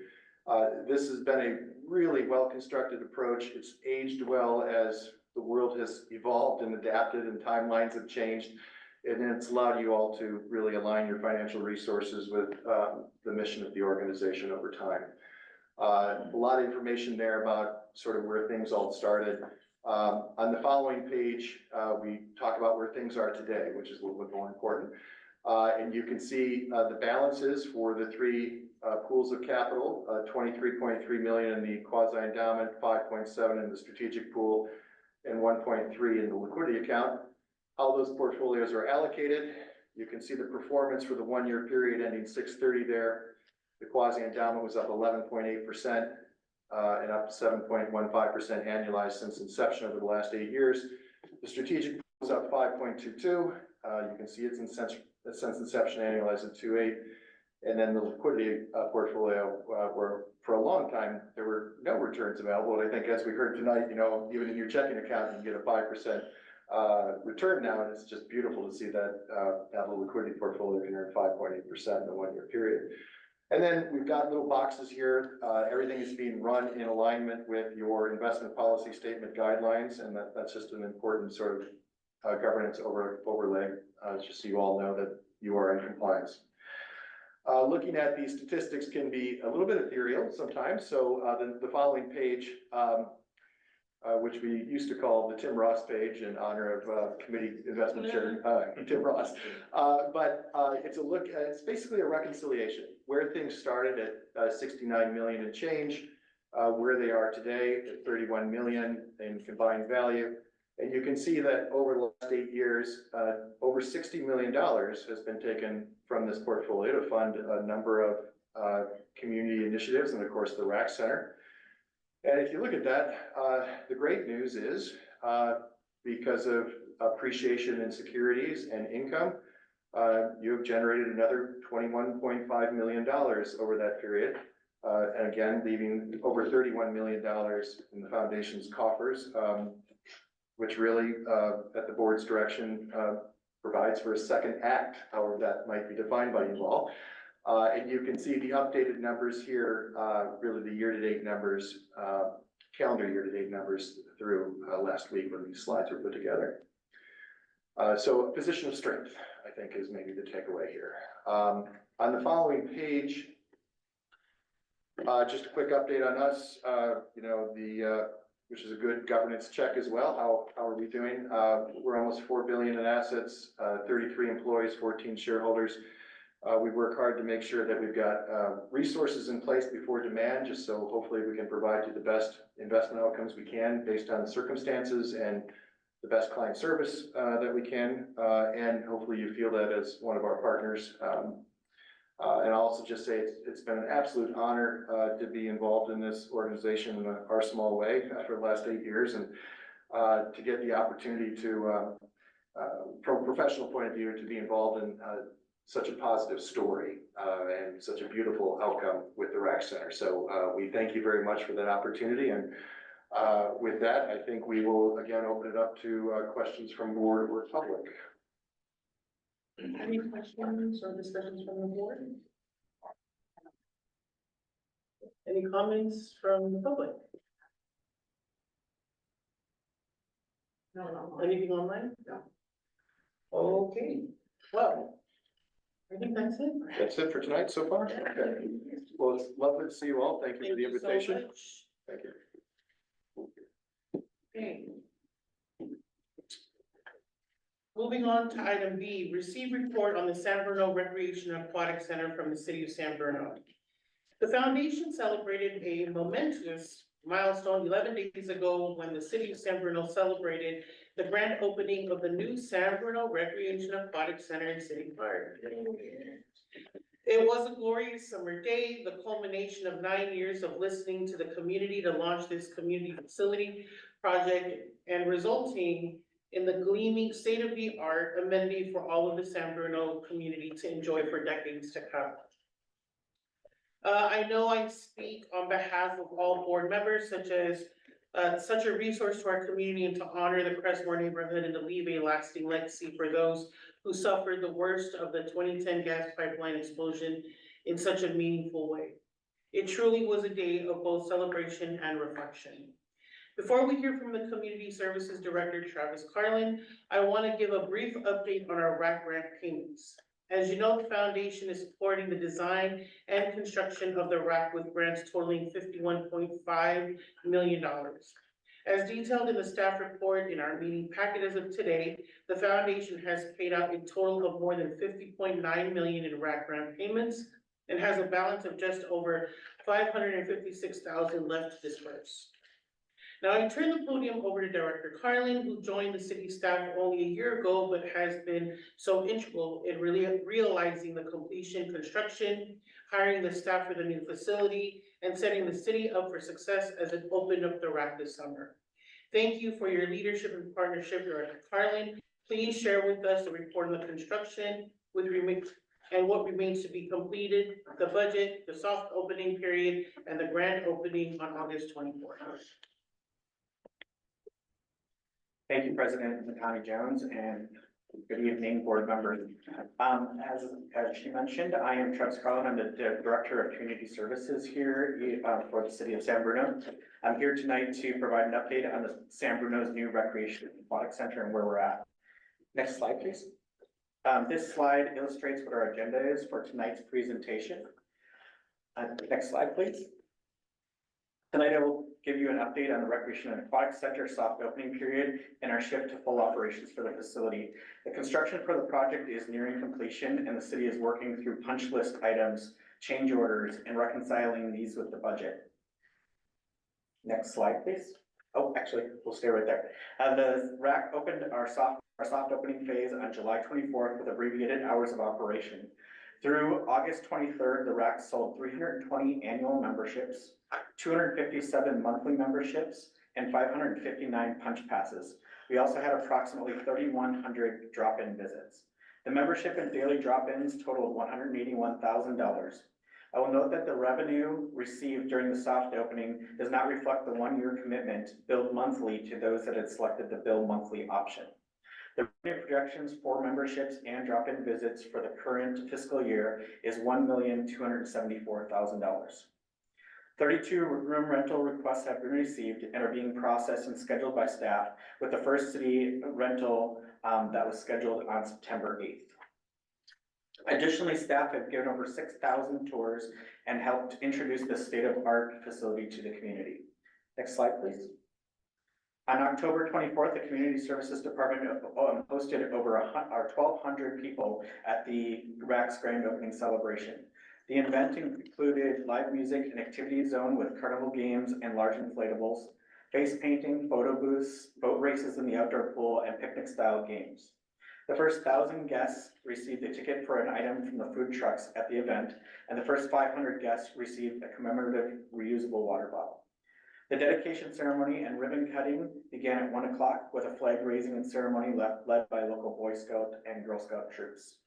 This has been a really well-constructed approach. It's aged well as the world has evolved and adapted and timelines have changed. And it's allowed you all to really align your financial resources with the mission of the organization over time. A lot of information there about sort of where things all started. On the following page, we talk about where things are today, which is a little bit more important. And you can see the balances for the 3 pools of capital, 23.3 million in the quasi-endowment, 5.7 in the strategic pool, and 1.3 in the liquidity account. How those portfolios are allocated. You can see the performance for the 1-year period ending 6/30 there. The quasi-endowment was up 11.8%. And up 7.15% annualized since inception over the last 8 years. The strategic was up 5.22. You can see it's since inception annualized at 2.8. And then the liquidity portfolio, where for a long time there were no returns available. And I think as we heard tonight, even in your checking account, you can get a 5% return now, and it's just beautiful to see that that little liquidity portfolio can earn 5.8% in a 1-year period. And then we've got little boxes here. Everything is being run in alignment with your investment policy statement guidelines, and that's just an important sort of governance overlay, just so you all know that you are in compliance. Looking at these statistics can be a little bit ethereal sometimes. So the following page, which we used to call the Tim Ross page in honor of committee investment chair Tim Ross. But it's a look, it's basically a reconciliation where things started at 69 million and change, where they are today at 31 million in combined value. And you can see that over the last 8 years, over $60 million has been taken from this portfolio to fund a number of community initiatives and of course the RAC Center. And if you look at that, the great news is because of appreciation in securities and income, you have generated another $21.5 million over that period. And again, leaving over $31 million in the foundation's coffers, which really, at the board's direction, provides for a second act, however that might be defined by you all. And you can see the updated numbers here, really the year-to-date numbers, calendar year-to-date numbers through last week when these slides were put together. So a position of strength, I think, is maybe the takeaway here. On the following page, just a quick update on us, which is a good governance check as well. How are we doing? We're almost 4 billion in assets, 33 employees, 14 shareholders. We work hard to make sure that we've got resources in place before demand, just so hopefully we can provide you the best investment outcomes we can based on the circumstances and the best client service that we can. And hopefully you feel that as one of our partners. And I'll also just say it's been an absolute honor to be involved in this organization in our small way for the last 8 years, and to get the opportunity to, from a professional point of view, to be involved in such a positive story and such a beautiful outcome with the RAC Center. So we thank you very much for that opportunity. And with that, I think we will again open it up to questions from board or public. Any questions or discussions from the board? Any comments from the public? No. Anything online? No. Okay, well, I think that's it. That's it for tonight so far? Okay. Well, it's lovely to see you all. Thank you for the Thank you so invitation. much. Thank you. Okay. Moving on to item B, receive report on the San Bruno Recreation and Aquatic Center from the city of San Bruno. The foundation celebrated a momentous milestone 11 days ago when the city of San Bruno celebrated the grand opening of the new San Bruno Recreation and Aquatic Center in City Park. It was a glorious summer day, the culmination of 9 years of listening to the community to launch this community facility project and resulting in the gleaming state-of-the-art amenity for all of the San Bruno community to enjoy for decades to come. I know I speak on behalf of all board members, such a resource to our community and to honor the Crestmore neighborhood and to leave a lasting legacy for those who suffered the worst of the 2010 gas pipeline explosion in such a meaningful way. It truly was a day of both celebration and reflection. Before we hear from the Community Services Director, Travis Carlin, I want to give a brief update on our RAC grant payments. As you know, the foundation is supporting the design and construction of the RAC with grants totaling $51.5 million. As detailed in the staff report in our meeting packet as of today, the foundation has paid out a total of more than $50.9 million in RAC grant payments and has a balance of just over $556,000 left to disperse. Now I turn the podium over to Director Carlin, who joined the city staff only a year ago, but has been so integral in really realizing the completion, construction, hiring the staff for the new facility, and setting the city up for success as it opened up the RAC this summer. Thank you for your leadership and partnership, Director Carlin. Please share with us the report on the construction and what remains to be completed, the budget, the soft opening period, and the grand opening on August 24th. Thank you, President Natani Jones, and good evening, board members. As she mentioned, I am Travis Carlin. I'm the Director of Community Services here for the city of San Bruno. I'm here tonight to provide an update on the San Bruno's new Recreation and Aquatic Center and where we're at. Next slide, please. This slide illustrates what our agenda is for tonight's presentation. Next slide, please. Tonight I will give you an update on the Recreation and Aquatic Center soft opening period and our shift to full operations for the facility. The construction for the project is nearing completion and the city is working through punch list items, change orders, and reconciling these with the budget. Next slide, please. Oh, actually, we'll stay right there. The RAC opened our soft opening phase on July 24th with abbreviated hours of operation. Through August 23rd, the RAC sold 320 annual memberships, 257 monthly memberships, and 559 punch passes. We also had approximately 3,100 drop-in visits. The membership and daily drop-ins totaled $181,000. I will note that the revenue received during the soft opening does not reflect the one-year commitment billed monthly to those that had selected the bill monthly option. The revenue projections for memberships and drop-in visits for the current fiscal year is $1,274,000. 32 room rental requests have been received and are being processed and scheduled by staff, with the first city rental that was scheduled on September 8th. Additionally, staff have given over 6,000 tours and helped introduce the state-of-the-art facility to the community. Next slide, please. On October 24th, the Community Services Department hosted over 1,200 people at the RAC's grand opening celebration. The event included live music, an activity zone with carnival games and large inflatables, face painting, photo booths, boat races in the outdoor pool, and picnic-style games. The first 1,000 guests received a ticket for an item from the food trucks at the event, and the first 500 guests received a commemorative reusable water bottle. The dedication ceremony and ribbon cutting began at 1 o'clock with a flag raising and ceremony led by local Boy Scout and Girl Scout troops.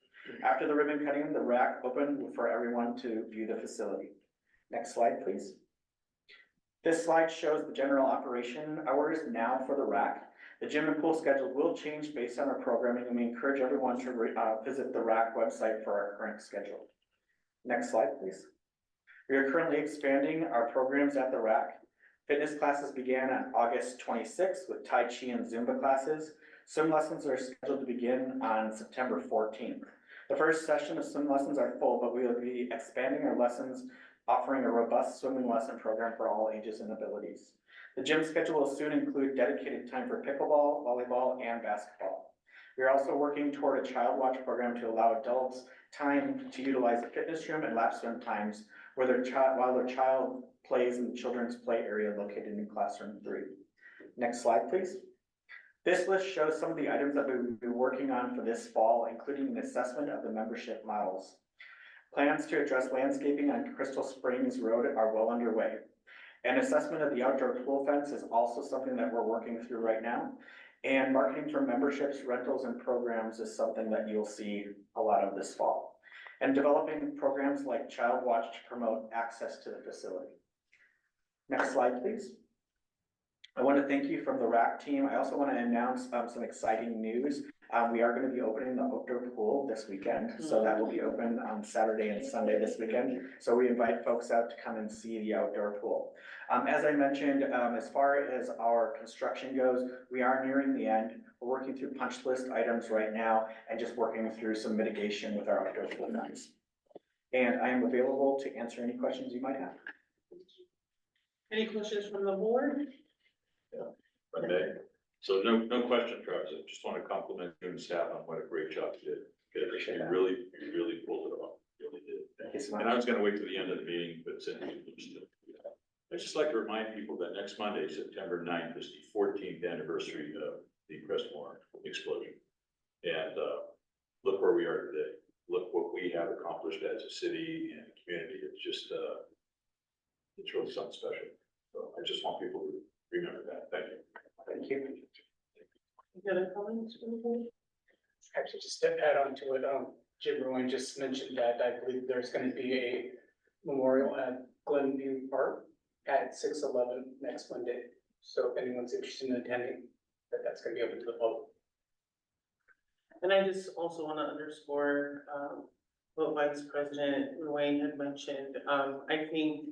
After the ribbon cutting, the rack opened for everyone to view the facility. Next slide, please. This slide shows the general operation hours now for the rack. The gym and pool schedule will change based on our programming, and we encourage everyone to visit the rack website for our current schedule. Next slide, please. We are currently expanding our programs at the rack. Fitness classes began on August 26th with Tai Chi and Zumba classes. Swim lessons are scheduled to begin on September 14th. The first session of swim lessons are full, but we will be expanding our lessons, offering a robust swimming lesson program for all ages and abilities. The gym schedule will soon include dedicated time for pickleball, volleyball, and basketball. We are also working toward a child watch program to allow adults time to utilize the fitness room and lap swim times while their child plays in the children's play area located in classroom 3. Next slide, please. This list shows some of the items that we will be working on for this fall, including an assessment of the membership models. Plans to address landscaping on Crystal Springs Road are well underway. An assessment of the outdoor pool fence is also something that we're working through right now. And marketing for memberships, rentals, and programs is something that you'll see a lot of this fall. And developing programs like Child Watch to promote access to the facility. Next slide, please. I want to thank you from the RAC team. I also want to announce some exciting news. We are going to be opening the outdoor pool this weekend. So that will be open on Saturday and Sunday this weekend. So we invite folks out to come and see the outdoor pool. As I mentioned, as far as our construction goes, we are nearing the end. We're working through punch list items right now and just working through some mitigation with our outdoor pool guys. And I am available to answer any questions you might have. Any questions from the board? Monday. So no question, Travis. I just want to compliment you and staff on what a great job you did. Appreciate that. You really pulled it off. You really did. Thank you so much. And I was gonna wait till the end of the meeting, but since you still. I'd just like to remind people that next Monday, September 9th, is the 14th anniversary of the Crestmore explosion. And look where we are today. Look what we have accomplished as a city and a community. It's just, it's really something special. So I just want people to remember that. Thank you. Thank you. Any other comments from the board? Actually, just to add on to it, Jim Rowan just mentioned that I believe there's going to be a memorial at Glenview Park at 6:11 next Monday. So if anyone's interested in attending, that's going to be open to the public. And I just also want to underscore, what Vice President Wayne had mentioned. I think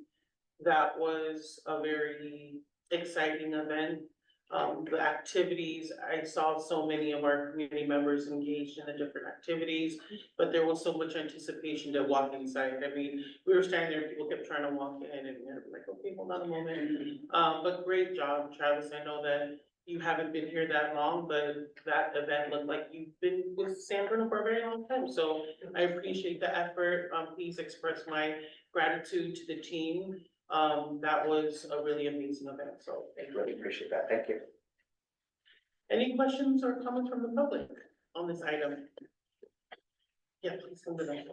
that was a very exciting event. The activities, I saw so many of our community members engaged in the different activities, but there was so much anticipation to walk inside. I mean, we were standing there, people kept trying to walk in and we were like, okay, hold on a moment. But great job, Travis. I know that you haven't been here that long, but that event looked like you've been with San Bruno for a very long time. So I appreciate the effort. Please express my gratitude to the team. That was a really amazing event, so thank you. Really appreciate that. Thank you. Any questions or comments from the public on this item? Yeah, please come to that.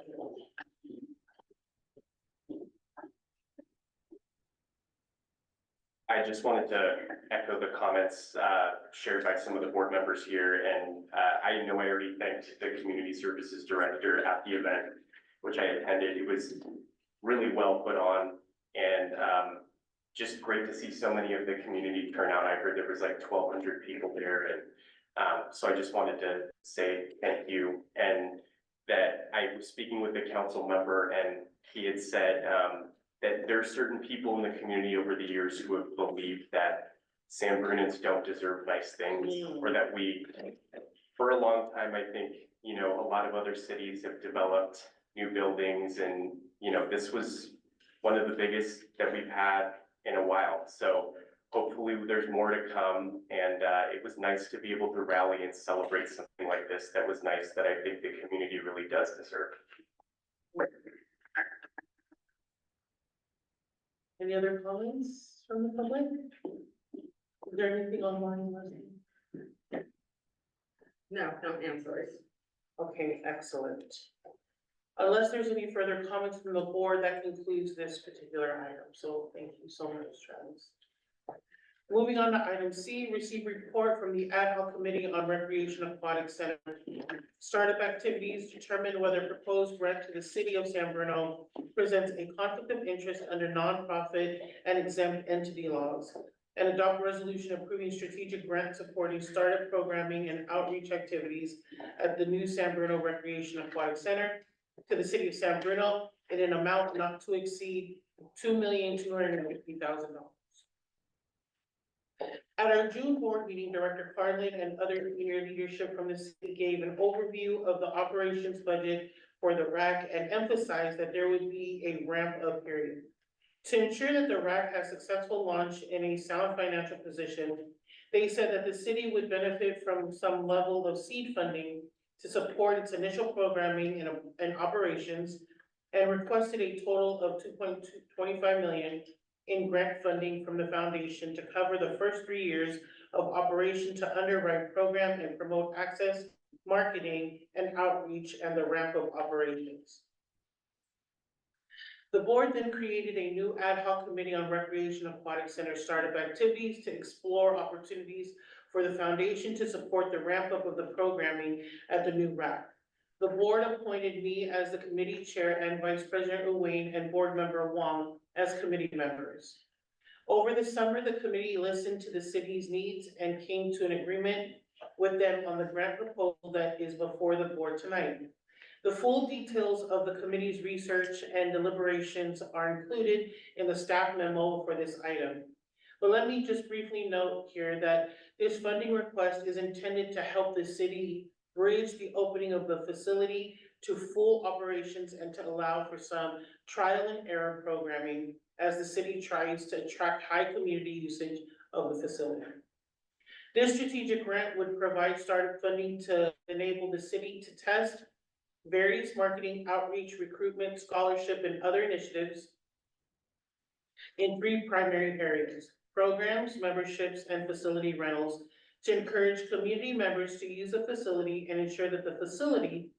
I just wanted to echo the comments shared by some of the board members here, and I know I already thanked the Community Services Director at the event, which I attended. It was really well put on, and just great to see so many of the community turn out. I heard there was like 1,200 people there, and So I just wanted to say thank you, and that I was speaking with a council member, and he had said, that there are certain people in the community over the years who have believed that San Bernardins don't deserve nice things, or that we, for a long time, I think, you know, a lot of other cities have developed new buildings, and, you know, this was one of the biggest that we've had in a while. So hopefully there's more to come, and it was nice to be able to rally and celebrate something like this. That was nice, that I think the community really does deserve. Any other comments from the public? Is there anything online, Leslie? No answers. Okay, excellent. Unless there's any further comments from the board, that concludes this particular item. So thank you so much, Travis. Moving on to item C, receive report from the ad hoc committee on recreation aquatic center. Startup activities, determine whether proposed grant to the city of San Bruno presents a conflict of interest under nonprofit and exempt entity laws. And adopt resolution approving strategic grant supporting startup programming and outreach activities at the new San Bruno Recreation Aquatic Center to the city of San Bruno in an amount not to exceed $2,250,000. At our June board meeting, Director Carlin and other senior leadership from the city gave an overview of the operations budget for the RAC and emphasized that there would be a ramp up period. To ensure that the RAC has successful launch in a sound financial position, they said that the city would benefit from some level of seed funding to support its initial programming and operations, and requested a total of $2.25 million in grant funding from the foundation to cover the first 3 years of operation to underwrite, program, and promote access, marketing, and outreach, and the ramp of operations. The board then created a new ad hoc committee on recreation aquatic center startup activities to explore opportunities for the foundation to support the ramp up of the programming at the new RAC. The board appointed me as the committee chair and Vice President Uwain and board member Wong as committee members. Over the summer, the committee listened to the city's needs and came to an agreement with them on the grant proposal that is before the board tonight. The full details of the committee's research and deliberations are included in the staff memo for this item. But let me just briefly note here that this funding request is intended to help the city bridge the opening of the facility to full operations and to allow for some trial and error programming as the city tries to attract high community usage of the facility. This strategic grant would provide startup funding to enable the city to test various marketing, outreach, recruitment, scholarship, and other initiatives in 3 primary areas: programs, memberships, and facility rentals, to encourage community members to use the facility and ensure that the facility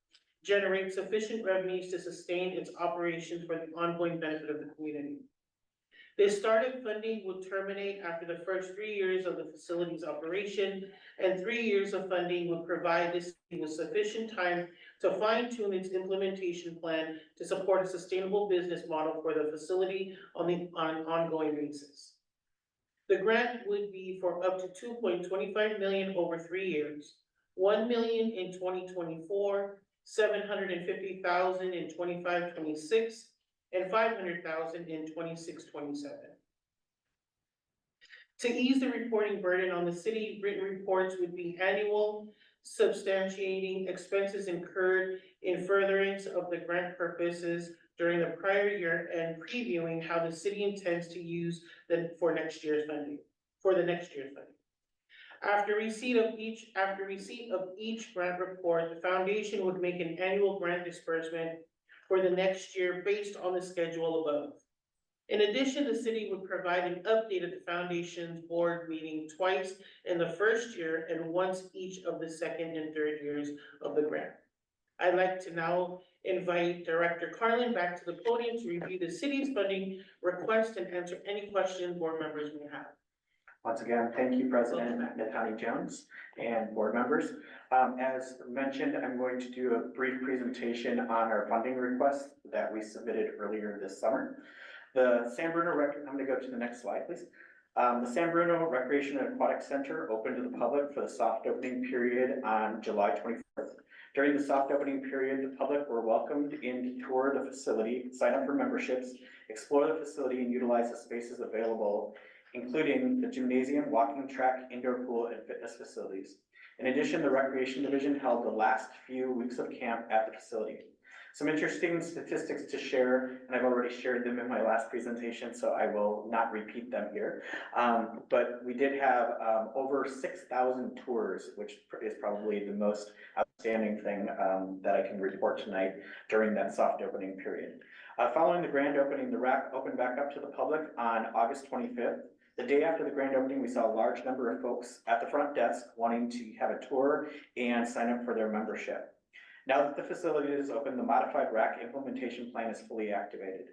generates sufficient revenues to sustain its operations for the ongoing benefit of the community. This startup funding will terminate after the first 3 years of the facility's operation, and 3 years of funding would provide this with sufficient time to fine-tune its implementation plan to support a sustainable business model for the facility on an ongoing basis. The grant would be for up to $2.25 million over 3 years, $1 million in 2024, $750,000 in 25-26, and $500,000 in 26-27. To ease the reporting burden on the city, written reports would be annual, substantiating expenses incurred in furtherance of the grant purposes during the prior year and previewing how the city intends to use them for the next year's funding. After receipt of each grant report, the foundation would make an annual grant disbursement for the next year based on the schedule above. In addition, the city would provide an update at the foundation's board meeting twice in the first year and once each of the second and third years of the grant. I'd like to now invite Director Carlin back to the podium to review the city's funding request and answer any questions board members may have. Once again, thank you, President Natani Jones and board members. As mentioned, I'm going to do a brief presentation on our funding request that we submitted earlier this summer. The San Bruno I'm going to go to the next slide, please. The San Bruno Recreation and Aquatic Center opened to the public for the soft opening period on July 24th. During the soft opening period, the public were welcomed in to tour the facility, sign up for memberships, explore the facility, and utilize the spaces available, including the gymnasium, walking track, indoor pool, and fitness facilities. In addition, the Recreation Division held the last few weeks of camp at the facility. Some interesting statistics to share, and I've already shared them in my last presentation, so I will not repeat them here. But we did have over 6,000 tours, which is probably the most outstanding thing that I can report tonight during that soft opening period. Following the grand opening, the RAC opened back up to the public on August 25th. The day after the grand opening, we saw a large number of folks at the front desk wanting to have a tour and sign up for their membership. Now that the facility is open, the modified RAC implementation plan is fully activated.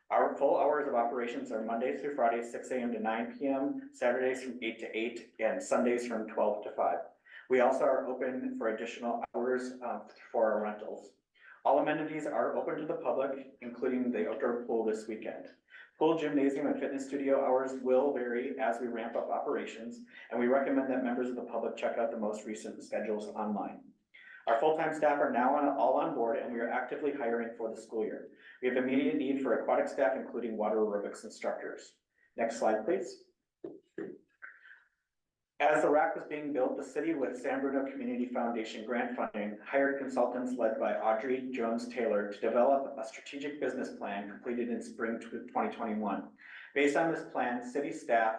Our full hours of operations are Mondays through Fridays, 6 a.m. to 9 p.m., Saturdays from 8 to 8, and Sundays from 12 to 5. We also are open for additional hours for our rentals. All amenities are open to the public, including the outdoor pool this weekend. Pool, gymnasium, and fitness studio hours will vary as we ramp up operations, and we recommend that members of the public check out the most recent schedules online. Our full-time staff are now all on board, and we are actively hiring for the school year. We have immediate need for aquatic staff, including water aerobics instructors. Next slide, please. As the RAC was being built, the city with San Bruno Community Foundation grant funding hired consultants led by Audrey Jones-Taylor to develop a strategic business plan completed in spring 2021. Based on this plan, city staff,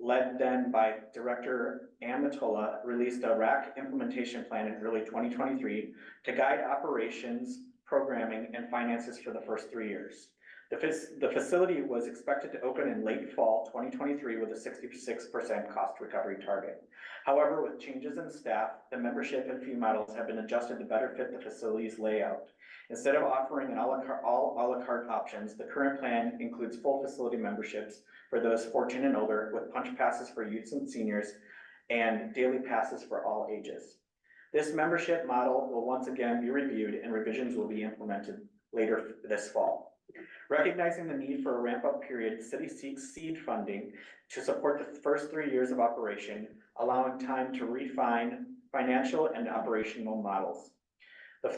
led then by Director Ann Matola, released a RAC implementation plan in early 2023 to guide operations, programming, and finances for the first 3 years. The facility was expected to open in late fall 2023 with a 66% cost recovery target. However, with changes in staff, the membership and fee models have been adjusted to better fit the facility's layout. Instead of offering all a la carte options, the current plan includes full facility memberships for those 14 and older, with punch passes for youths and seniors, and daily passes for all ages. This membership model will once again be reviewed, and revisions will be implemented later this fall. Recognizing the need for a ramp-up period, the city seeks seed funding to support the first 3 years of operation, allowing time to refine financial and operational models.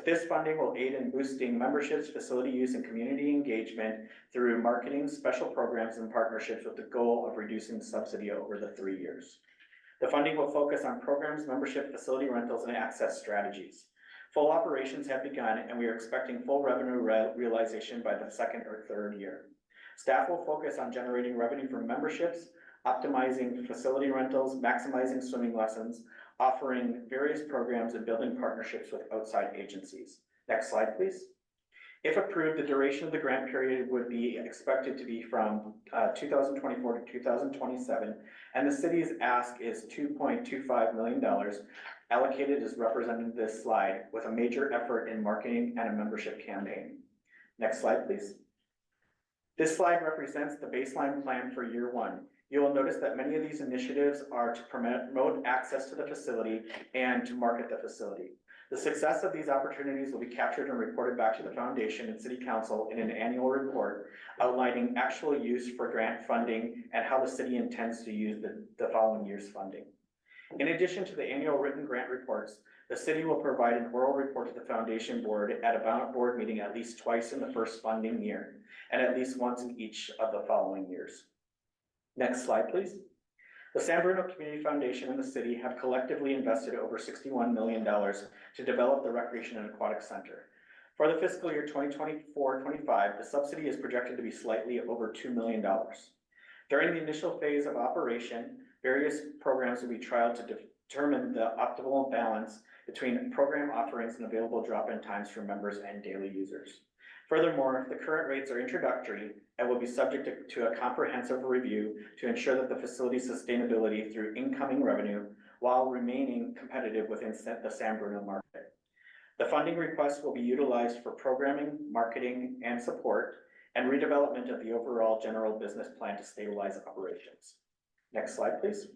This funding will aid in boosting memberships, facility use, and community engagement through marketing, special programs, and partnerships with the goal of reducing the subsidy over the 3 years. The funding will focus on programs, membership, facility rentals, and access strategies. Full operations have begun, and we are expecting full revenue realization by the second or third year. Staff will focus on generating revenue from memberships, optimizing facility rentals, maximizing swimming lessons, offering various programs, and building partnerships with outside agencies. Next slide, please. If approved, the duration of the grant period would be expected to be from 2024 to 2027, and the city's ask is $2.25 million, allocated as represented in this slide, with a major effort in marketing and a membership campaign. Next slide, please. This slide represents the baseline plan for year one. You will notice that many of these initiatives are to promote access to the facility and to market the facility. The success of these opportunities will be captured and reported back to the foundation and city council in an annual report outlining actual use for grant funding and how the city intends to use the following year's funding. In addition to the annual written grant reports, the city will provide an oral report to the foundation board at a board meeting at least twice in the first funding year and at least once in each of the following years. Next slide, please. The San Bruno Community Foundation and the city have collectively invested over $61 million to develop the Recreation and Aquatic Center. For the fiscal year 2024-25, the subsidy is projected to be slightly over $2 million. During the initial phase of operation, various programs will be trialed to determine the optimal balance between program offerings and available drop-in times for members and daily users. Furthermore, the current rates are introductory and will be subject to a comprehensive review to ensure that the facility's sustainability through incoming revenue while remaining competitive within the San Bruno market. The funding request will be utilized for programming, marketing, and support, and redevelopment of the overall general business plan to stabilize operations. Next slide, please.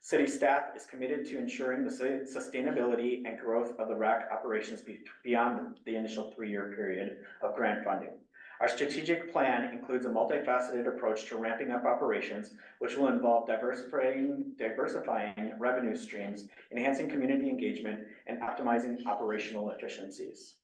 City staff is committed to ensuring the sustainability and growth of the RAC operations beyond the initial 3-year period of grant funding. Our strategic plan includes a multifaceted approach to ramping up operations, which will involve diversifying revenue streams, enhancing community engagement, and optimizing operational efficiencies.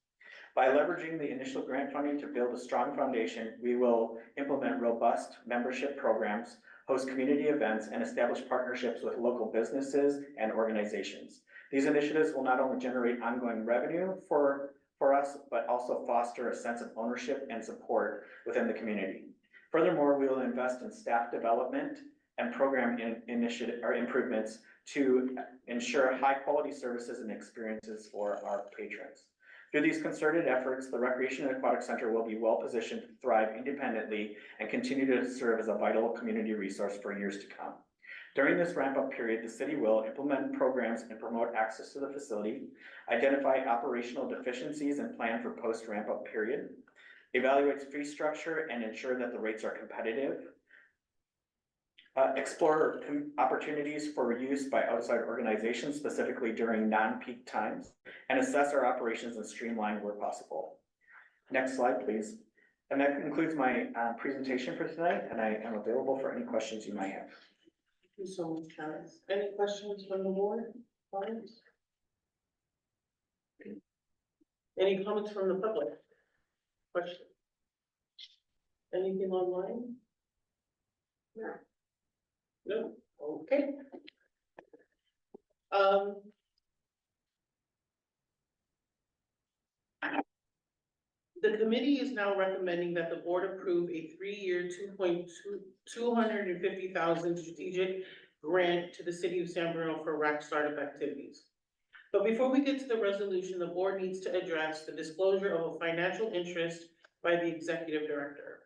By leveraging the initial grant funding to build a strong foundation, we will implement robust membership programs, host community events, and establish partnerships with local businesses and organizations. These initiatives will not only generate ongoing revenue for us, but also foster a sense of ownership and support within the community. Furthermore, we will invest in staff development and program initiative or improvements to ensure high quality services and experiences for our patrons. Through these concerted efforts, the Recreation and Aquatic Center will be well positioned to thrive independently and continue to serve as a vital community resource for years to come. During this ramp-up period, the city will implement programs and promote access to the facility, identify operational deficiencies and plan for post-ramp-up period, evaluate fee structure and ensure that the rates are competitive, explore opportunities for use by outside organizations, specifically during non-peak times, and assess our operations and streamline where possible. Next slide, please. And that concludes my presentation for tonight, and I am available for any questions you might have. Thank you so much, Travis. Any questions from the board? Comments? Any comments from the public? Question? Anything online? No. No, okay. The committee is now recommending that the board approve a 3-year, $250,000 strategic grant to the city of San Bruno for RAC startup activities. But before we get to the resolution, the board needs to address the disclosure of a financial interest by the executive director.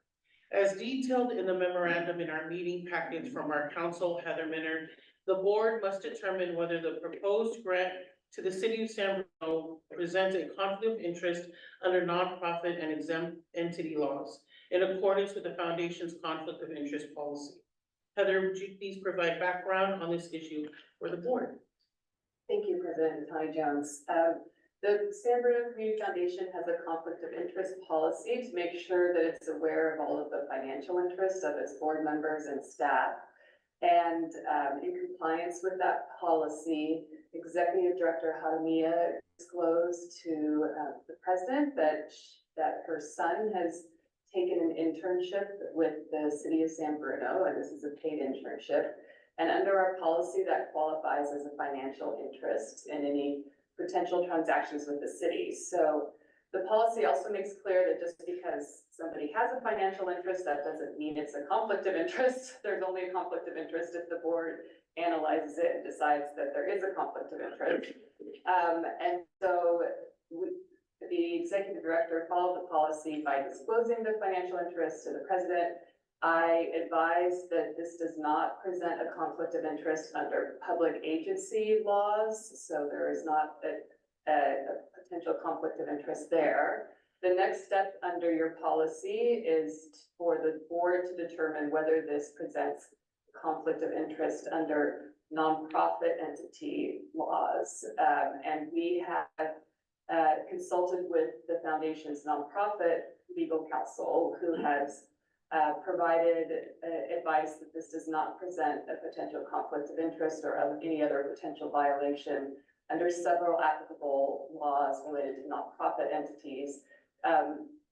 As detailed in the memorandum in our meeting package from our counsel, Heather Minner, the board must determine whether the proposed grant to the city of San Bruno presents a conflict of interest under nonprofit and exempt entity laws in accordance with the foundation's conflict of interest policy. Heather, would you please provide background on this issue for the board? Thank you, President Tony Jones. The San Bruno Community Foundation has a conflict of interest policy to make sure that it's aware of all of the financial interests of its board members and staff. And in compliance with that policy, Executive Director Hadamiya disclosed to the president that her son has taken an internship with the city of San Bruno, and this is a paid internship. And under our policy, that qualifies as a financial interest in any potential transactions with the city. So the policy also makes clear that just because somebody has a financial interest, that doesn't mean it's a conflict of interest. There's only a conflict of interest if the board analyzes it and decides that there is a conflict of interest. And so the executive director followed the policy by disclosing the financial interest to the president. I advise that this does not present a conflict of interest under public agency laws, so there is not a potential conflict of interest there. The next step under your policy is for the board to determine whether this presents conflict of interest under nonprofit entity laws. And we have consulted with the foundation's nonprofit legal counsel, who has provided advice that this does not present a potential conflict of interest or of any other potential violation under several applicable laws related to nonprofit entities.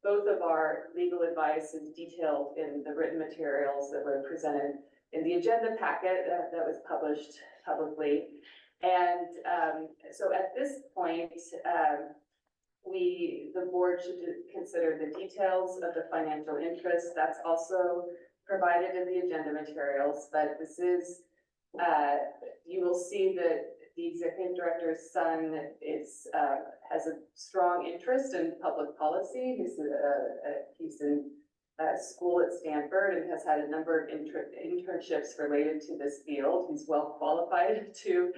Both of our legal advice is detailed in the written materials that were presented in the agenda packet that was published publicly. And so at this point, the board should consider the details of the financial interest. That's also provided in the agenda materials, but this is, you will see that the executive director's son has a strong interest in public policy. He's in school at Stanford and has had a number of internships related to this field. He's well qualified to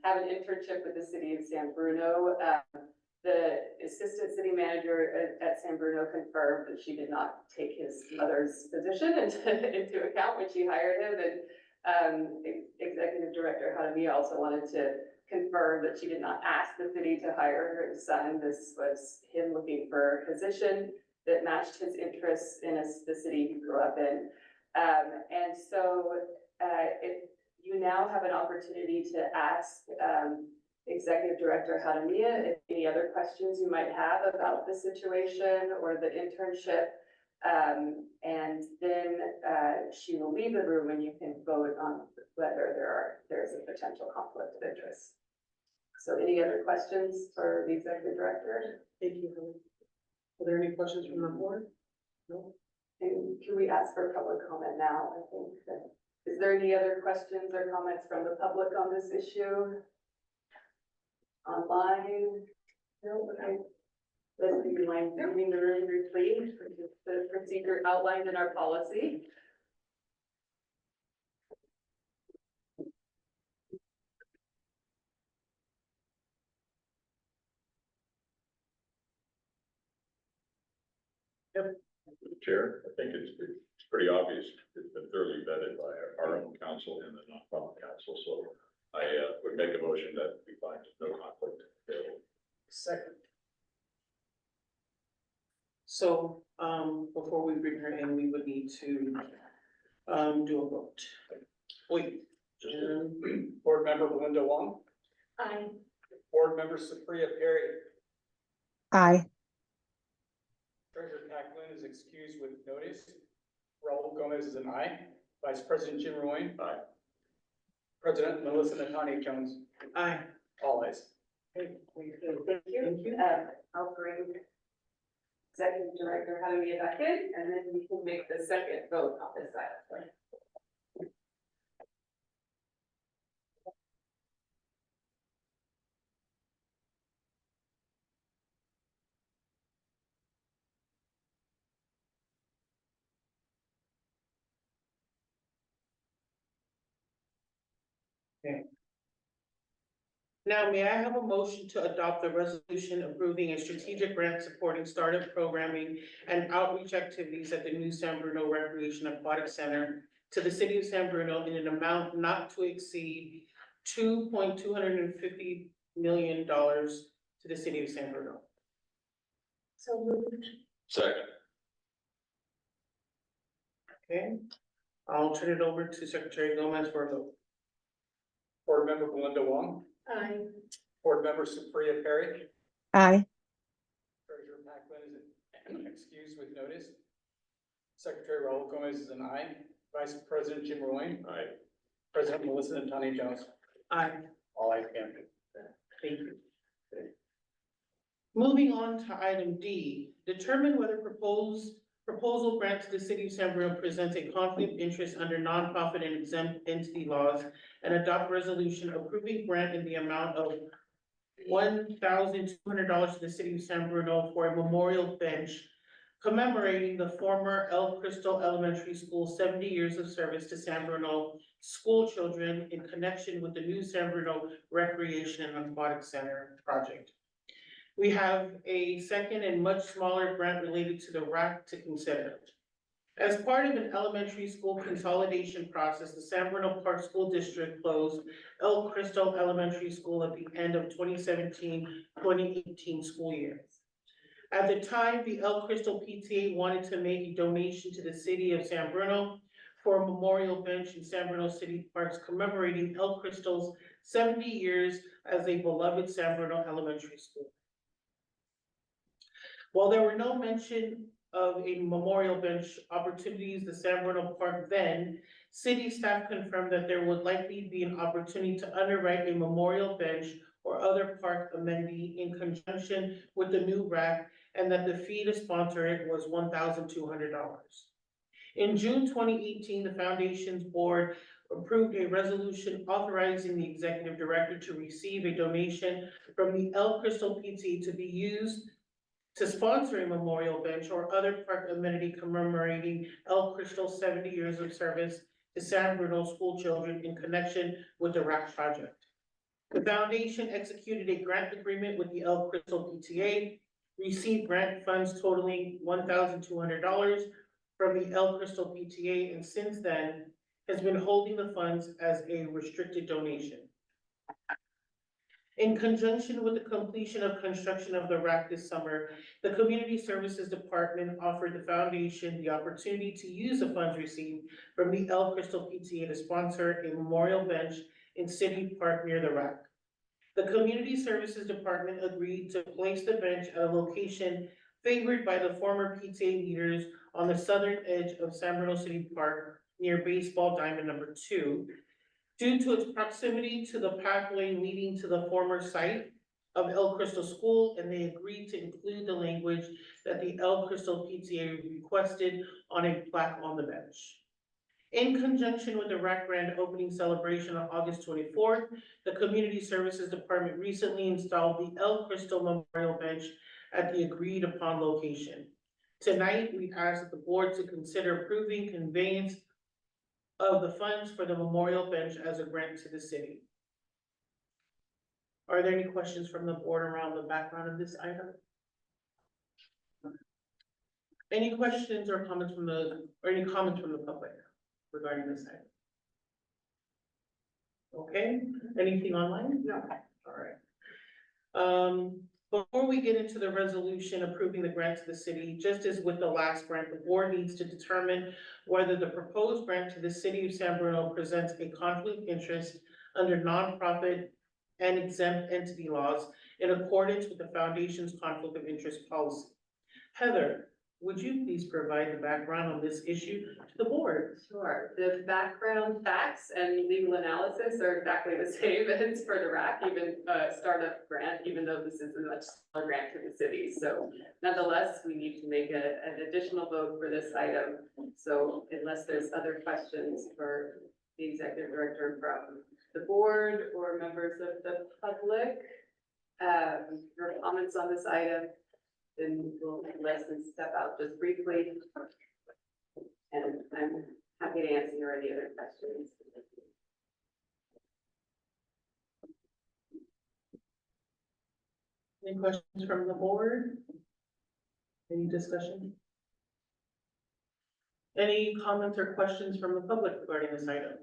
have an internship with the city of San Bruno. The assistant city manager at San Bruno confirmed that she did not take his mother's position into account when she hired him. And executive director Hadamiya also wanted to confirm that she did not ask the city to hire her son. This was him looking for a position that matched his interests in the city he grew up in. And so, if you now have an opportunity to ask, Executive Director Hadamia, if any other questions you might have about the situation or the internship. And then, she will leave the room and you can vote on whether there's a potential conflict of interest. So any other questions for the Executive Director? Thank you. Are there any questions from the board? No? And can we ask for public comment now? I think that, is there any other questions or comments from the public on this issue? Online? No, okay. Let's be mind leaving the room briefly, which is the procedure outlined in our policy. Chair, I think it's pretty obvious. It's been thoroughly vetted by our own council and the non-profit council, so I would make a motion that we find no conflict. Second. So, before we bring her in, we would need to, do a vote. Wait. Board Member Belinda Wong, I, Board Member Supriya Perry, Aye. Treasurer Pat Glynn is excused with notice. Raul Gomez is an aye. Vice President Jim Roy. Aye. President Melissa Natani Jones, Aye. all ayes. Okay, thank you. Thank you. I'll bring Executive Director Hadamia back in, and then we can make the second vote on this item. Now, may I have a motion to adopt the resolution approving a strategic grant supporting startup programming and outreach activities at the new San Bruno Recreation Aquatic Center to the city of San Bruno in an amount not to exceed $2.250 million to the city of San Bruno? so moved. Second. Okay, I'll turn it over to Secretary Gomez for a vote. Board Member Belinda Wong, I, Board Member Supriya Perry, Aye. Treasurer Pat Glynn is excused with notice. Secretary Raul Gomez is an aye. Vice President Jim Roy. Aye. President Melissa Natani Jones, Aye. all ayes. Thank you. Moving on to item D, determine whether proposal grant to the city of San Bruno presents a conflict of interest under nonprofit and exempt entity laws, and adopt resolution approving grant in the amount of $1,200 to the city of San Bruno for a memorial bench commemorating the former El Crystal Elementary School 70 years of service to San Bruno school children in connection with the new San Bruno Recreation and Aquatic Center project. We have a second and much smaller grant related to the RAC to consider. As part of an elementary school consolidation process, the San Bruno Park School District closed El Crystal Elementary School at the end of 2017-2018 school year. At the time, the El Crystal PTA wanted to make a donation to the city of San Bruno for a memorial bench in San Bruno City Parks commemorating El Crystal's 70 years as a beloved San Bruno elementary school. While there were no mention of a memorial bench opportunities, the San Bruno Park then, city staff confirmed that there would likely be an opportunity to underwrite a memorial bench or other park amenity in conjunction with the new RAC, and that the fee to sponsor it was $1,200. In June 2018, the foundation's board approved a resolution authorizing the executive director to receive a donation from the El Crystal PTA to be used to sponsor a memorial bench or other park amenity commemorating El Crystal's 70 years of service to San Bruno school children in connection with the RAC project. The foundation executed a grant agreement with the El Crystal PTA, received grant funds totaling $1,200 from the El Crystal PTA, and since then has been holding the funds as a restricted donation. In conjunction with the completion of construction of the rack this summer, the Community Services Department offered the foundation the opportunity to use the funds received from the El Crystal PTA to sponsor a memorial bench in City Park near the rack. The Community Services Department agreed to place the bench at a location favored by the former PTA leaders on the southern edge of San Bruno City Park near baseball diamond number 2, due to its proximity to the pathway leading to the former site of El Crystal School, and they agreed to include the language that the El Crystal PTA requested on a plaque on the bench. In conjunction with the RAC Grand opening celebration on August 24th, the Community Services Department recently installed the El Crystal Memorial Bench at the agreed upon location. Tonight, we ask the board to consider approving conveyance of the funds for the memorial bench as a grant to the city. Are there any questions from the board around the background of this item? Any questions or comments from any comments from the public regarding this item? Okay, anything online? No. All right. Before we get into the resolution approving the grant to the city, just as with the last grant, the board needs to determine whether the proposed grant to the city of San Bruno presents a conflict of interest under nonprofit and exempt entity laws in accordance with the foundation's conflict of interest policy. Heather, would you please provide the background on this issue to the board? Sure, the background facts and legal analysis are exactly the same as for the RAC, even startup grant, even though this is a much smaller grant to the city. So nonetheless, we need to make an additional vote for this item. So unless there's other questions for the executive director from the board or members of the public, or comments on this item, then we'll let them step out just briefly. And I'm happy to answer any other questions. Any questions from the board? Any discussion? Any comments or questions from the public regarding this item?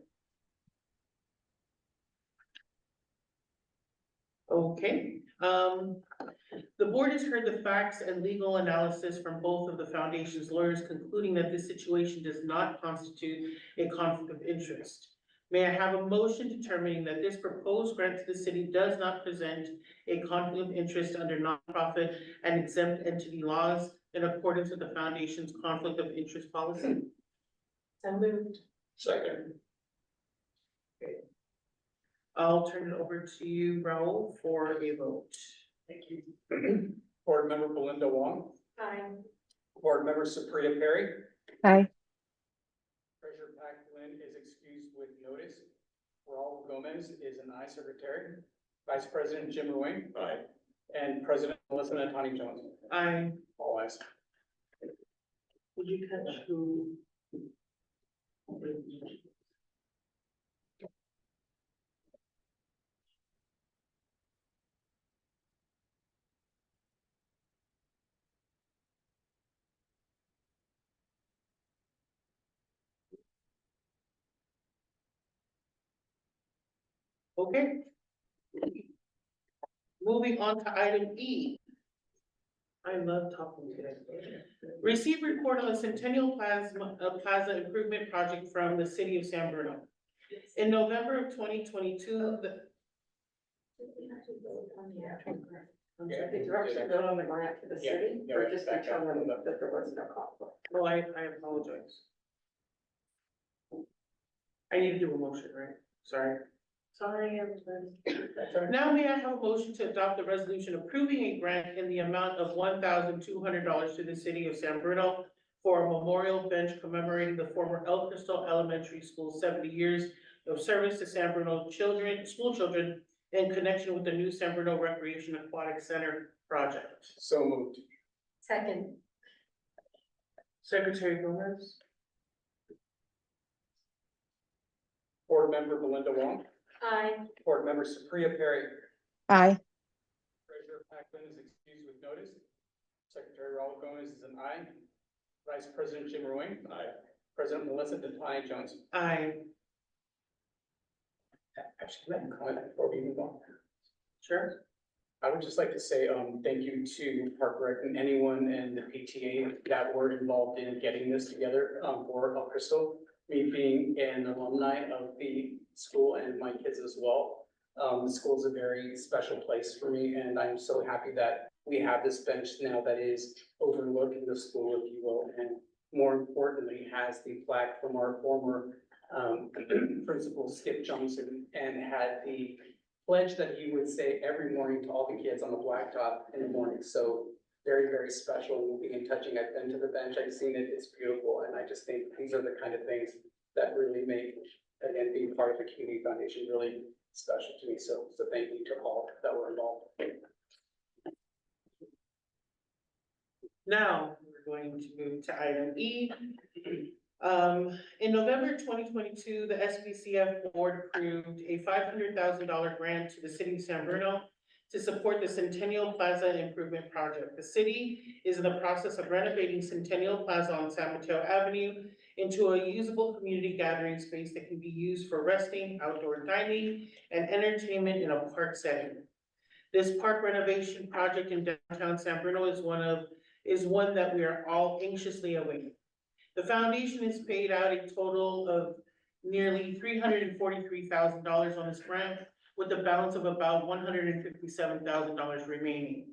Okay, the board has heard the facts and legal analysis from both of the foundation's lawyers, concluding that this situation does not constitute a conflict of interest. May I have a motion determining that this proposed grant to the city does not present a conflict of interest under nonprofit and exempt entity laws in accordance with the foundation's conflict of interest policy? So moved. Second. I'll turn it over to you, Raul, for a vote. Thank you. Board Member Belinda Wong, Aye. Board Member Supriya Perry, Aye. Treasurer Pat Lynn is excused with notice. Raul Gomez is an aye secretary. Vice President Jim Ruane. Aye. And President Melissa Natani Jones. Aye. All ayes. Would you catch who? Okay. Moving on to item E. I love talking today. Receive report on the Centennial Plaza Improvement Project from the city of San Bruno. In November of 2022, The direction vote on the grant to the city, Yeah, or just back up. determine that there was no conflict. oh, I apologize. I need to do a motion, right? Sorry. Sorry, everybody. Now may I have a motion to adopt the resolution approving a grant in the amount of $1,200 to the city of San Bruno for a memorial bench commemorating the former El Crystal Elementary School 70 years of service to San Bruno school children in connection with the new San Bruno Recreation Aquatic Center project. So moved. Second. Secretary Gomez? Board Member Belinda Wong, Aye. Board Member Supriya Perry, Aye. Treasurer Pat Lynn is excused with notice. Secretary Raul Gomez is an aye. Vice President Jim Ruane. Aye. President Melissa Natani Jones. Aye. Actually, let me comment before we move on. Sure. I would just like to say, thank you to Park Rec and anyone and the PTA that were involved in getting this together, for El Crystal. Me being an alumni of the school and my kids as well. The school is a very special place for me, and I'm so happy that we have this bench now that is overlooking the school, if you will, and more importantly, has the plaque from our former, principal Skip Johnson, and had the pledge that he would say every morning to all the kids on the blacktop in the morning. So very, very special, moving and touching. I've been to the bench, I've seen it, it's beautiful. And I just think these are the kind of things that really make, again, being part of the community foundation really special to me. So thank you to all that were involved. Now, we're going to move to item E. In November 2022, the SBCF board approved a $500,000 grant to the city of San Bruno to support the Centennial Plaza Improvement Project. The city is in the process of renovating Centennial Plaza on San Mateo Avenue into a usable community gathering space that can be used for resting, outdoor dining, and entertainment in a park setting. This park renovation project in downtown San Bruno is one that we are all anxiously awaiting. The foundation has paid out a total of nearly $343,000 on this grant, with a balance of about $157,000 remaining.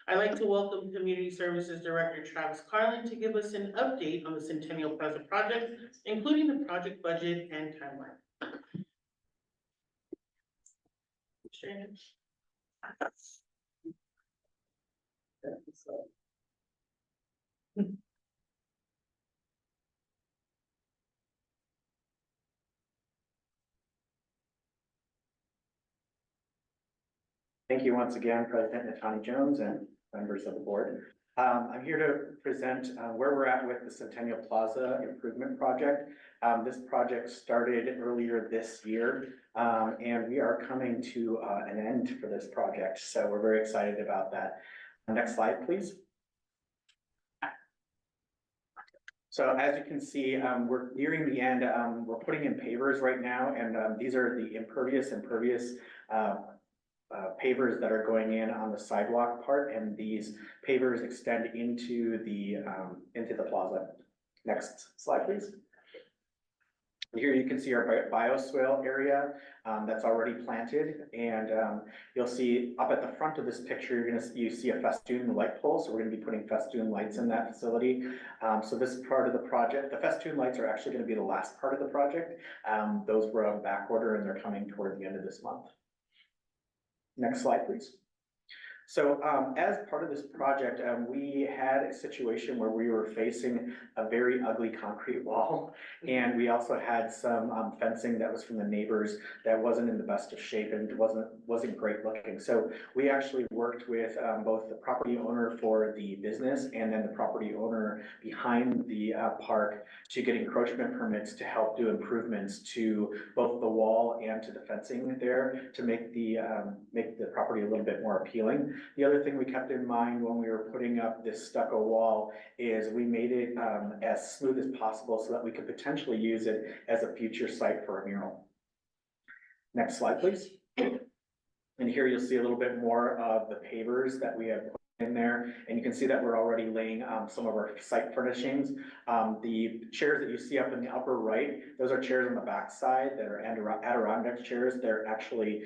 I'd like to welcome Community Services Director Travis Carlin to give us an update on the Centennial Plaza project, including the project budget and timeline. Thank you once again, President Natani Jones and members of the board. I'm here to present where we're at with the Centennial Plaza Improvement Project. This project started earlier this year, and we are coming to an end for this project. So we're very excited about that. Next slide, please. So as you can see, we're nearing the end. We're putting in pavers right now, and these are the impervious pavers that are going in on the sidewalk part, and these pavers extend into the plaza. Next slide, please. Here you can see our bioswale area that's already planted, and you'll see up at the front of this picture, you see a festoon light pole. So we're going to be putting festoon lights in that facility. So this part of the project, the festoon lights are actually going to be the last part of the project. Those were on back order, and they're coming toward the end of this month. Next slide, please. So as part of this project, we had a situation where we were facing a very ugly concrete wall. And we also had some fencing that was from the neighbors that wasn't in the best of shape and wasn't great looking. So we actually worked with both the property owner for the business and then the property owner behind the park to get encroachment permits to help do improvements to both the wall and to the fencing there to make the property a little bit more appealing. The other thing we kept in mind when we were putting up this stucco wall is we made it as smooth as possible so that we could potentially use it as a future site for a mural. Next slide, please. And here you'll see a little bit more of the pavers that we have put in there, and you can see that we're already laying some of our site furnishings. The chairs that you see up in the upper right, those are chairs on the back side that are Adirondack chairs. They're actually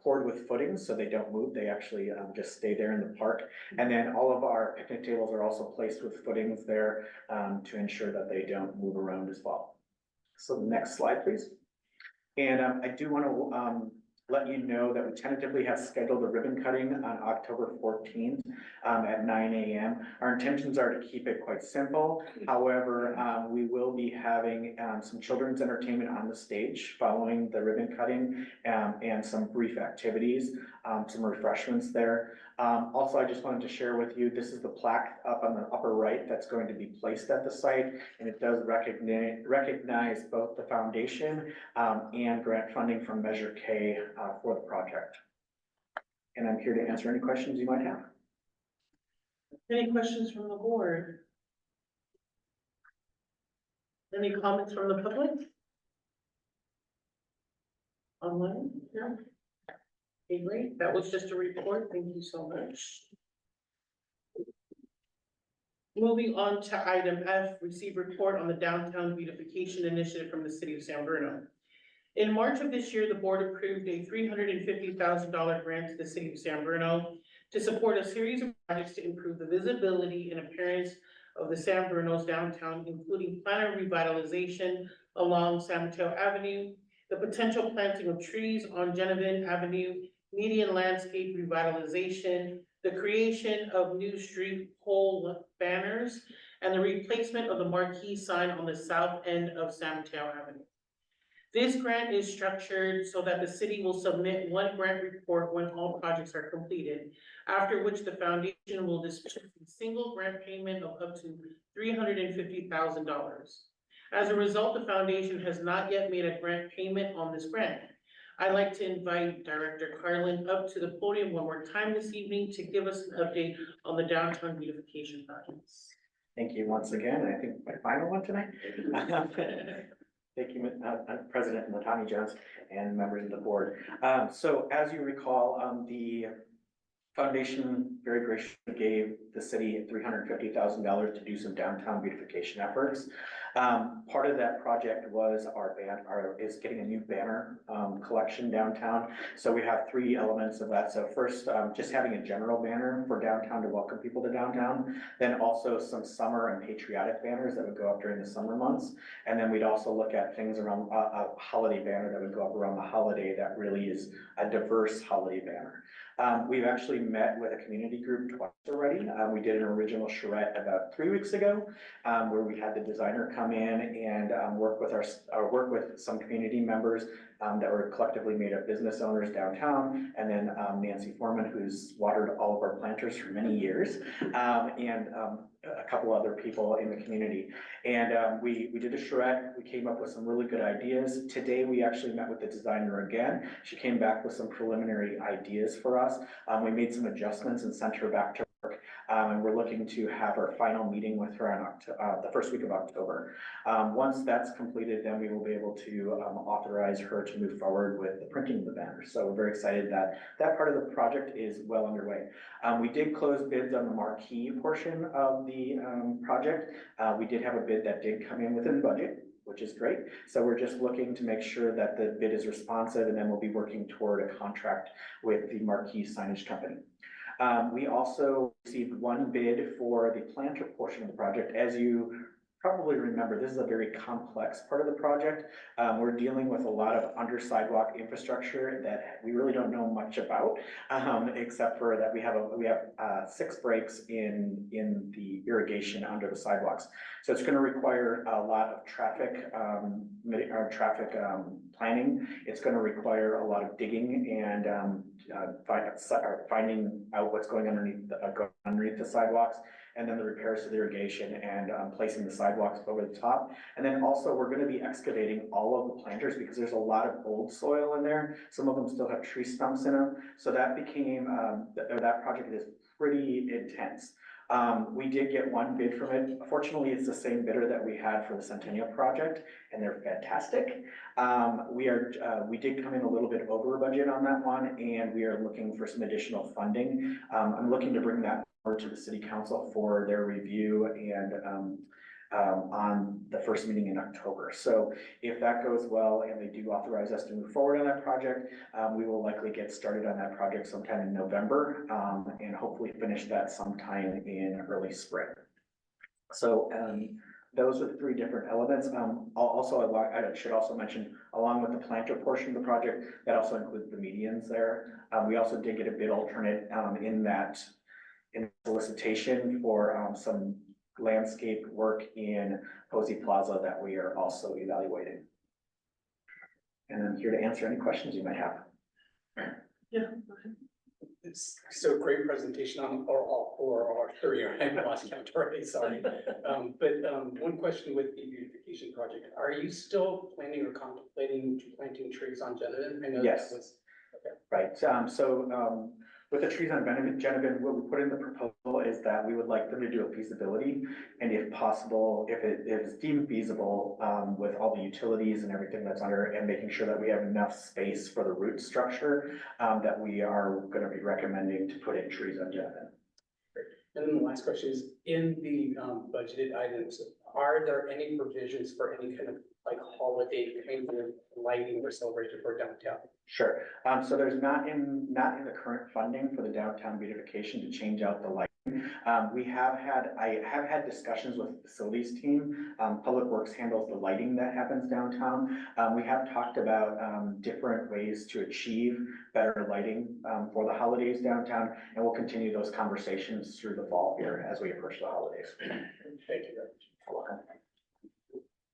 poured with footings, so they don't move. They actually just stay there in the park. And then all of our picnic tables are also placed with footings there to ensure that they don't move around as well. So the next slide, please. And I do want to let you know that we tentatively have scheduled a ribbon cutting on October 14th at 9 a.m. Our intentions are to keep it quite simple. However, we will be having some children's entertainment on the stage following the ribbon cutting and some brief activities, some refreshments there. Also, I just wanted to share with you, this is the plaque up on the upper right that's going to be placed at the site, and it does recognize both the foundation and grant funding from Measure K for the project. And I'm here to answer any questions you might have. Any questions from the board? Any comments from the public? Online? No? Okay, great. That was just a report. Thank you so much. Moving on to item F, receive report on the downtown beautification initiative from the city of San Bruno. In March of this year, the board approved a $350,000 grant to the city of San Bruno to support a series of projects to improve the visibility and appearance of the San Bruno's downtown, including planner revitalization along San Mateo Avenue, the potential planting of trees on Genevieve Avenue, median landscape revitalization, the creation of new street pole banners, and the replacement of the marquee sign on the south end of San Mateo Avenue. This grant is structured so that the city will submit one grant report when all projects are completed, after which the foundation will disperse a single grant payment of up to $350,000. As a result, the foundation has not yet made a grant payment on this grant. I'd like to invite Director Carlin up to the podium one more time this evening to give us an update on the downtown beautification projects. Thank you once again. I think my final one tonight. Thank you, President Natani Jones and members of the board. So as you recall, the foundation very graciously gave the city $350,000 to do some downtown beautification efforts. Part of that project was is getting a new banner collection downtown. So we have three elements of that. So first, just having a general banner for downtown to welcome people to downtown. Then also some summer and patriotic banners that would go up during the summer months. And then we'd also look at things around a holiday banner that would go up around the holiday that really is a diverse holiday banner. We've actually met with a community group twice already. We did an original charrette about 3 weeks ago, where we had the designer come in and work with some community members that were collectively made of business owners downtown, and then Nancy Foreman, who's watered all of our planters for many years, and a couple other people in the community. And we did a charrette. We came up with some really good ideas. Today, we actually met with the designer again. She came back with some preliminary ideas for us. We made some adjustments and sent her back to work. And we're looking to have our final meeting with her on the first week of October. Once that's completed, then we will be able to authorize her to move forward with the printing of the banner. So we're very excited that that part of the project is well underway. We did close bids on the marquee portion of the project. We did have a bid that did come in within budget, which is great. So we're just looking to make sure that the bid is responsive, and then we'll be working toward a contract with the marquee signage company. We also received one bid for the planter portion of the project. As you probably remember, this is a very complex part of the project. We're dealing with a lot of under sidewalk infrastructure that we really don't know much about, except for that we have 6 breaks in the irrigation under the sidewalks. So it's going to require a lot of traffic planning. It's going to require a lot of digging and finding out what's going underneath the sidewalks, and then the repairs to the irrigation and placing the sidewalks over the top. And then also we're going to be excavating all of the planters because there's a lot of old soil in there. Some of them still have tree stumps in them. So that became, that project is pretty intense. We did get one bid from it. Fortunately, it's the same bidder that we had for the Centennial project, and they're fantastic. We did come in a little bit over budget on that one, and we are looking for some additional funding. I'm looking to bring that forward to the city council for their review and on the first meeting in October. So if that goes well and they do authorize us to move forward on that project, we will likely get started on that project sometime in November, and hopefully finish that sometime in early spring. So those are the 3 different elements. I should also mention, along with the planter portion of the project, that also includes the medians there. We also did get a bid alternate in solicitation for some landscape work in Posey Plaza that we are also evaluating. And I'm here to answer any questions you might have. Yeah. It's so great presentation on all 4 or 3, I lost count already, sorry. One question with the beautification project, are you still planning or contemplating planting trees on Genevieve? I know Yes. that was, okay. Right, With the trees on Genevieve, what we put in the proposal is that we would like them to do a feasibility. And if possible, if it is deemed feasible, with all the utilities and everything that's under, and making sure that we have enough space for the root structure, that we are gonna be recommending to put in trees on Genevieve. And then the last question is, in the budgeted items, are there any provisions for any kind of like holiday kind of lighting or celebration for downtown? Sure, so there's not in the current funding for the downtown beautification to change out the lighting. I have had discussions with the facilities team. Public Works handles the lighting that happens downtown. We have talked about different ways to achieve better lighting for the holidays downtown, and we'll continue those conversations through the fall here as we approach the holidays. Thank you very much. You're welcome.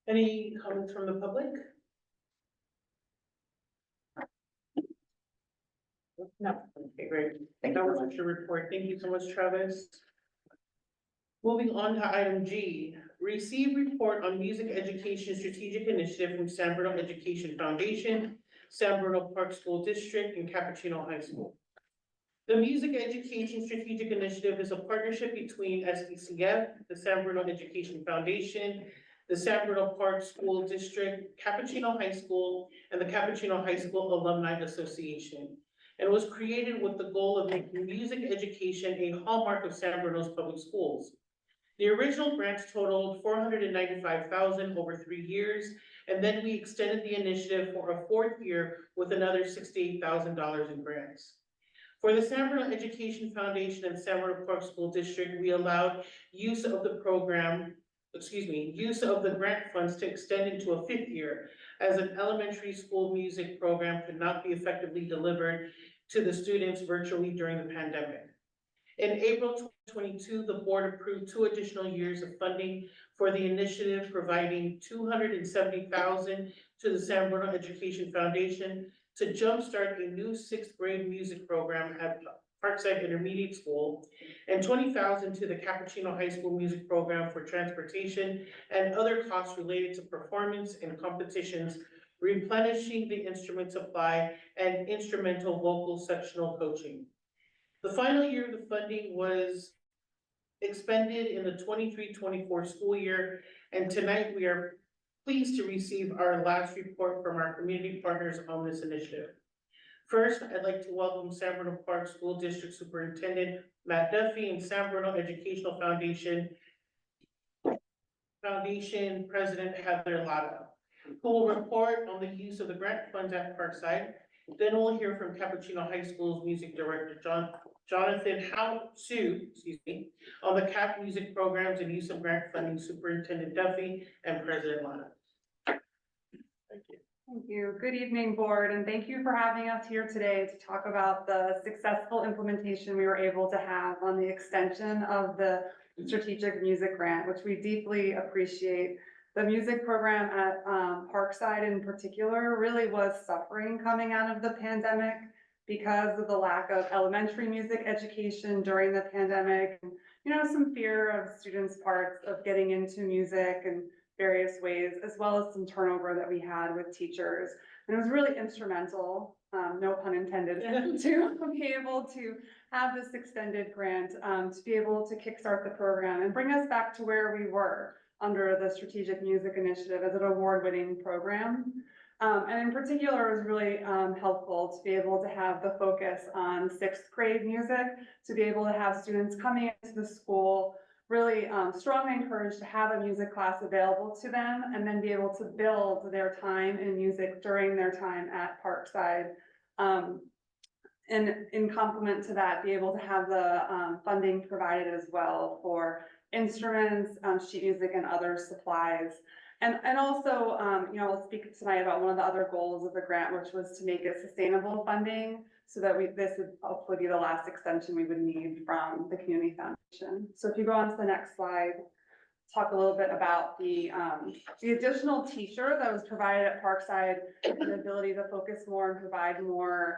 Any comments from the public? No, okay, great. Thank you That very was much. your report. Thank you so much, Travis. Moving on to item G, receive report on music education strategic initiative from San Bruno Education Foundation, San Bruno Park School District, and Cappuccino High School. The Music Education Strategic Initiative is a partnership between SBCF, the San Bruno Education Foundation, the San Bruno Park School District, Cappuccino High School, and the Cappuccino High School Alumni Association, and was created with the goal of making music education a hallmark of San Bruno's public schools. The original grants totaled $495,000 over 3 years, and then we extended the initiative for a 4th year with another $68,000 in grants. For the San Bruno Education Foundation and San Bruno Park School District, we allowed use of the grant funds to extend into a 5th year, as an elementary school music program could not be effectively delivered to the students virtually during the pandemic. In April 2022, the board approved 2 additional years of funding for the initiative, providing $270,000 to the San Bruno Education Foundation to jumpstart a new 6th grade music program at Parkside Intermediate School, and $20,000 to the Cappuccino High School music program for transportation and other costs related to performance and competitions, replenishing the instrument supply, and instrumental vocal sectional coaching. The final year of the funding was expended in the 23-24 school year, and tonight we are pleased to receive our last report from our community partners on this initiative. First, I'd like to welcome San Bruno Park School District Superintendent Matt Duffy and San Bruno Educational Foundation President Heather Latta, who will report on the use of the grant funds at Parkside. Then we'll hear from Cappuccino High School's music director, Jonathan Hsu, on the CAP music programs and use of grant funding, Superintendent Duffy, and President Latta. Thank you. Thank you. Good evening, board, and thank you for having us here today to talk about the successful implementation we were able to have on the extension of the strategic music grant, which we deeply appreciate. The music program at Parkside in particular really was suffering coming out of the pandemic because of the lack of elementary music education during the pandemic, and, some fear of students' parts of getting into music and various ways, as well as some turnover that we had with teachers. And it was really instrumental, no pun intended, to be able to have this extended grant, to be able to kickstart the program and bring us back to where we were under the Strategic Music Initiative as an award-winning program. And in particular, it was really helpful to be able to have the focus on 6th grade music, to be able to have students coming into the school really strongly encouraged to have a music class available to them, and then be able to build their time in music during their time at Parkside. And in complement to that, be able to have the funding provided as well for instruments, sheet music, and other supplies. And also, I'll speak tonight about one of the other goals of the grant, which was to make it sustainable funding, so that this would hopefully be the last extension we would need from the Community Foundation. So if you go on to the next slide, talk a little bit about the additional teacher that was provided at Parkside, and the ability to focus more and provide more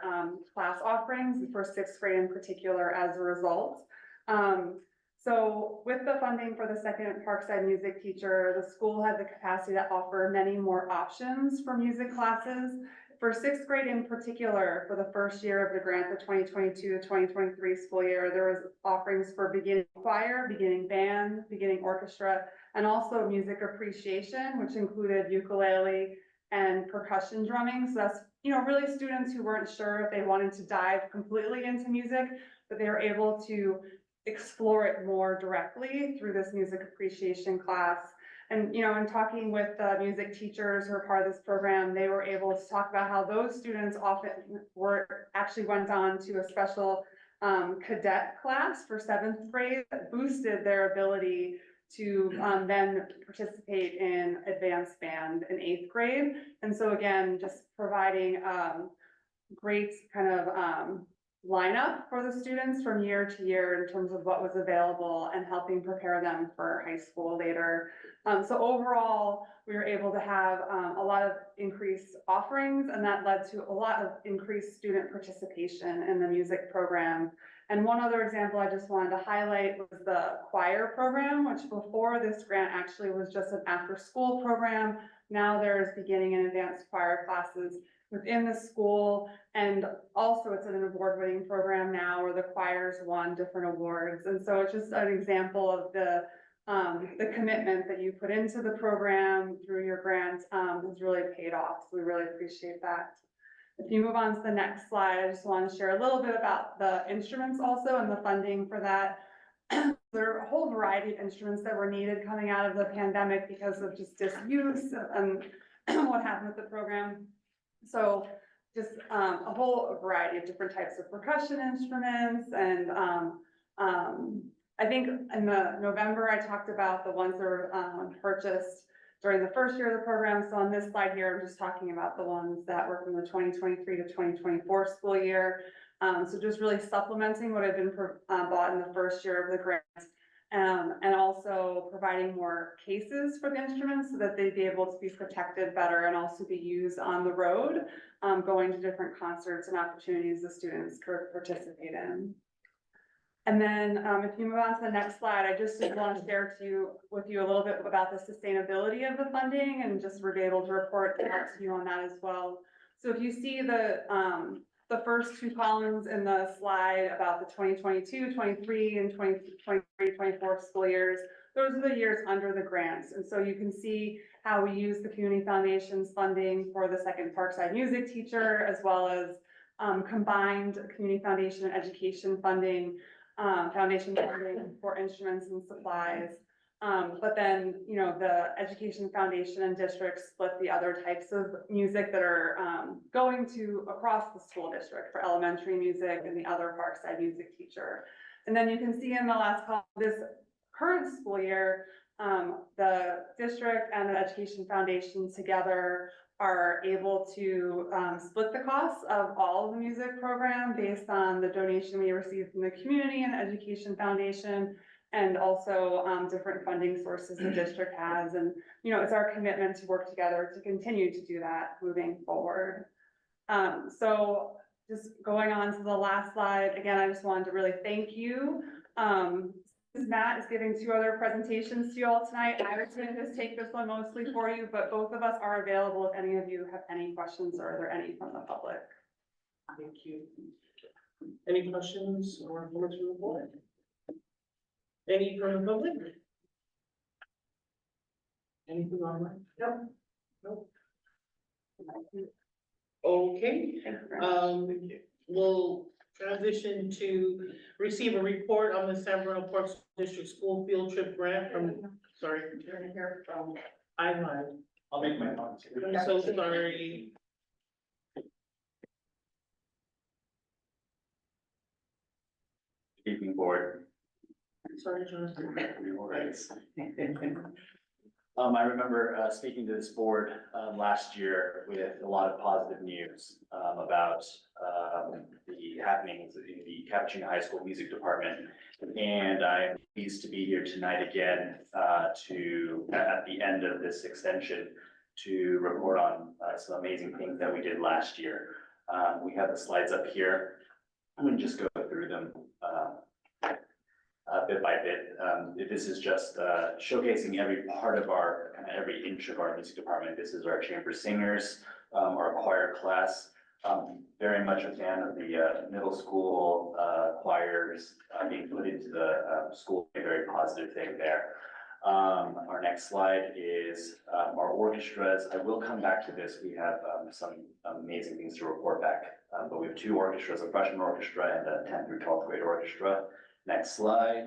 class offerings for 6th grade in particular as a result. So with the funding for the 2nd Parkside music teacher, the school had the capacity to offer many more options for music classes, for sixth grade in particular, for the first year of the grant, the 2022 to 2023 school year, there was offerings for beginning choir, beginning band, beginning orchestra, and also music appreciation, which included ukulele and percussion drumming. So that's, you know, really students who weren't sure if they wanted to dive completely into music, but they were able to explore it more directly through this music appreciation class. And, you know, in talking with the music teachers who are part of this program, they were able to talk about how those students often actually went on to a special cadet class for seventh grade that boosted their ability to then participate in advanced band in eighth grade. And so again, just providing great kind of lineup for the students from year to year in terms of what was available and helping prepare them for high school later. So overall, we were able to have a lot of increased offerings, and that led to a lot of increased student participation in the music program. And one other example I just wanted to highlight was the choir program, which before this grant actually was just an after-school program. Now there's beginning and advanced choir classes within the school, and also it's an award-winning program now where the choirs won different awards. And so it's just an example of the commitment that you put into the program through your grant has really paid off. So we really appreciate that. If you move on to the next slide, I just want to share a little bit about the instruments also and the funding for that. There are a whole variety of instruments that were needed coming out of the pandemic because of just disuse and what happened with the program. So just a whole variety of different types of percussion instruments. And I think in November, I talked about the ones that were purchased during the first year of the program. So on this slide here, I'm just talking about the ones that were from the 2023 to 2024 school year. So just really supplementing what had been bought in the first year of the grant. And also providing more cases for the instruments so that they'd be able to be protected better and also be used on the road, going to different concerts and opportunities the students could participate in. And then if you move on to the next slide, I just want to share with you a little bit about the sustainability of the funding and just be able to report back to you on that as well. So if you see the first two columns in the slide about the 2022, 23, and 23, 24 school years, those are the years under the grants. And so you can see how we use the Community Foundation's funding for the second Parkside music teacher, as well as combined Community Foundation and education funding, foundation funding for instruments and supplies. But then, you know, the Education Foundation and districts split the other types of music that are going to across the school district for elementary music and the other Parkside music teacher. And then you can see in the last column, this current school year, the district and the Education Foundation together are able to split the costs of all of the music program based on the donation we received from the community and the Education Foundation, and also different funding sources the district has. And, you know, it's our commitment to work together to continue to do that moving forward. So just going on to the last slide, again, I just wanted to really thank you. Matt is giving two other presentations to you all tonight. I was going to just take this one mostly for you, but both of us are available if any of you have any questions, or are there any from the public? Thank you. Any questions or comments from the board? Any from the public? Anything online? No. Nope. Okay, we'll transition to receive a report on the San Bruno Park District School Field Trip Grant from, sorry. You're gonna hear from. I lied. I'll make my comments. I'm so sorry. Evening board. Sorry, Jonathan. I remember speaking to this board last year with a lot of positive news about the happenings in the Cappuccino High School Music Department. And I am pleased to be here tonight again at the end of this extension, to report on some amazing things that we did last year. We have the slides up here. I'm going to just go through them bit by bit. This is just showcasing every part of every inch of our music department. This is our chamber singers, our choir class. Very much a fan of the middle school choirs being put into the school, a very positive thing there. Our next slide is our orchestras. I will come back to this. We have some amazing things to report back. But we have two orchestras, a freshman orchestra and a 10th through 12th grade orchestra. Next slide.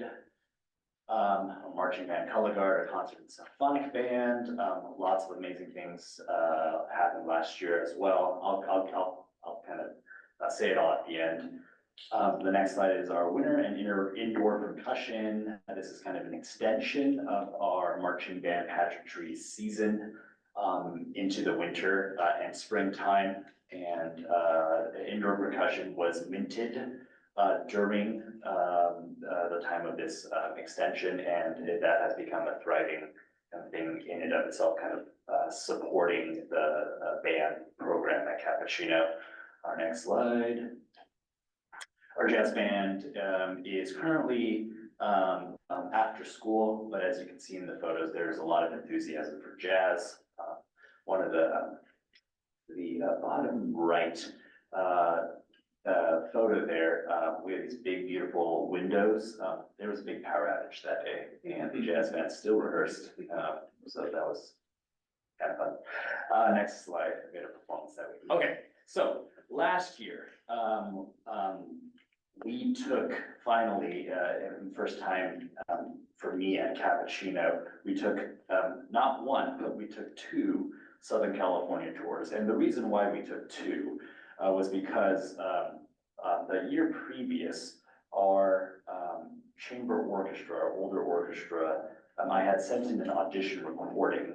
A marching band, color guard, a concert and symphonic band. Lots of amazing things happened last year as well. I'll kind of say it all at the end. The next slide is our winter and indoor percussion. This is kind of an extension of our marching band pageantry season into the winter and springtime. And indoor percussion was minted during the time of this extension, and that has become a thriving thing in and of itself, kind of supporting the band program at Cappuccino. Our next slide. Our jazz band is currently after school, but as you can see in the photos, there's a lot of enthusiasm for jazz. One of the bottom right photo there, we have these big, beautiful windows. There was a big power outage that day, and the jazz band still rehearsed, so that was kind of fun. Next slide, we had a performance that week. Okay, so last year, we took finally, first time for me at Cappuccino, we took not one, but we took two Southern California tours. And the reason why we took two was because the year previous, our chamber orchestra, our older orchestra, I had sent in an audition recording,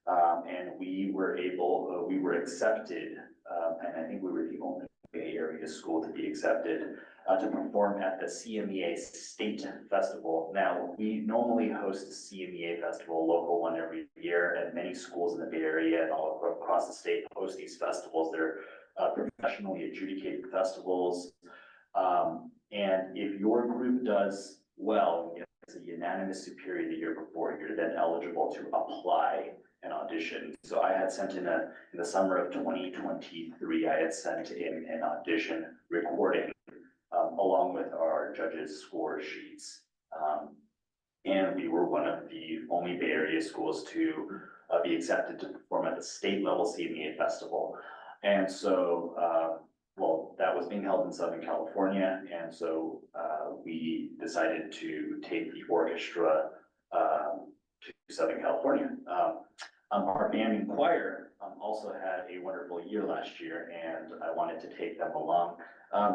and we were accepted, and I think we were the only Bay Area school to be accepted to perform at the CMEA State Festival. Now, we normally host the CMEA Festival, a local one every year, and many schools in the Bay Area and all across the state host these festivals. They're professionally adjudicated festivals. And if your group does well, it's a unanimous superior the year before, you're then eligible to apply an audition. So I had sent in the summer of 2023, I had sent in an audition recording along with our judges' score sheets. And we were one of the only Bay Area schools to be accepted to perform at the state level CMEA festival. And so, well, that was being held in Southern California. And so we decided to take the orchestra to Southern California. Our band and choir also had a wonderful year last year, and I wanted to take them along.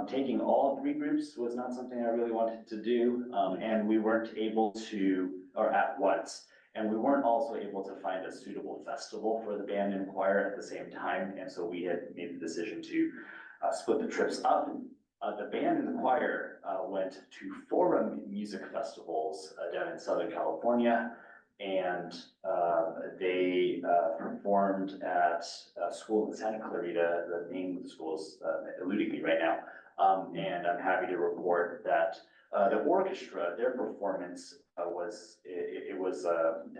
Taking all three groups was not something I really wanted to do, and we weren't able to, or at once, and we weren't also able to find a suitable festival for the band and choir at the same time, and so we had made the decision to split the trips up. The band and the choir went to Forum music festivals down in Southern California, and they performed at a school in Santa Clarita. The name of the school is eluding me right now. And I'm happy to report that the orchestra, their performance was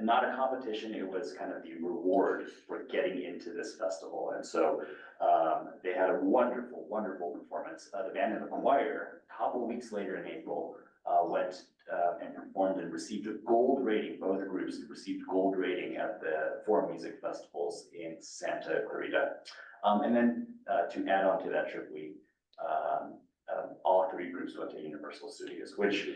not a competition. It was kind of the reward for getting into this festival. And so they had a wonderful, wonderful performance. The band and the choir, a couple of weeks later in April, went and performed and received a gold rating. Both groups received gold rating at the Forum Music Festivals in Santa Clarita. And then to add on to that trip, we all three groups went to Universal Studios, which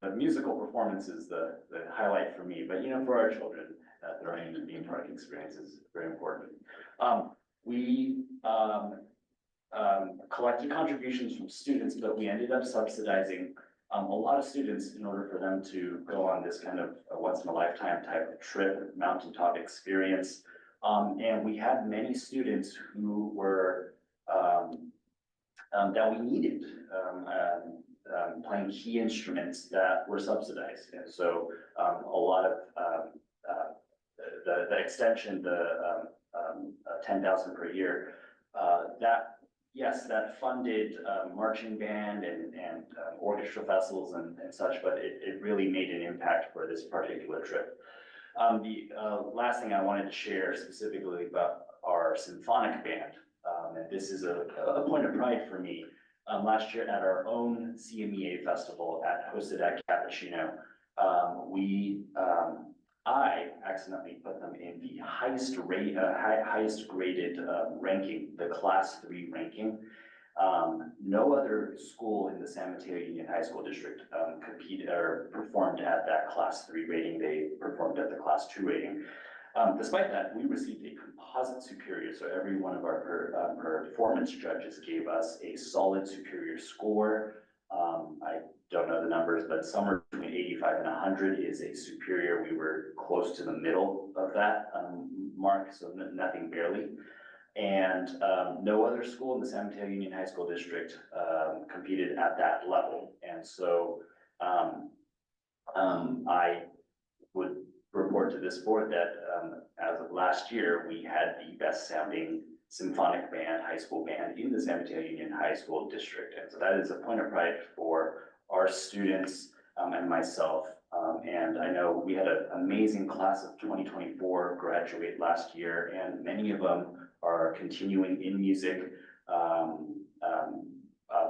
the musical performance is the highlight for me. But for our children, throwing the theme park experience is very important. We collected contributions from students, but we ended up subsidizing a lot of students in order for them to go on this kind of once in a lifetime type of trip, mountaintop experience. And we had many students who were that we needed playing key instruments that were subsidized. And so a lot of the extension, the 10,000 per year, that funded marching band and orchestra festivals and such, but it really made an impact for this particular trip. The last thing I wanted to share specifically about our symphonic band. And this is a point of pride for me. Last year at our own CMEA festival hosted at Cappuccino, I accidentally put them in the highest graded ranking, the class 3 ranking. No other school in the San Mateo Union High School District competed or performed at that class 3 rating. They performed at the class 2 rating. Despite that, we received a composite superior, so every one of our performance judges gave us a solid superior score. I don't know the numbers, but somewhere between 85 and 100 is a superior. We were close to the middle of that mark, so nothing barely. And no other school in the San Mateo Union High School District competed at that level. And so I would report to this board that as of last year, we had the best sounding symphonic band, high school band in the San Mateo Union High School District. And so that is a point of pride for our students and myself. And I know we had an amazing class of 2024 graduate last year, and many of them are continuing in music,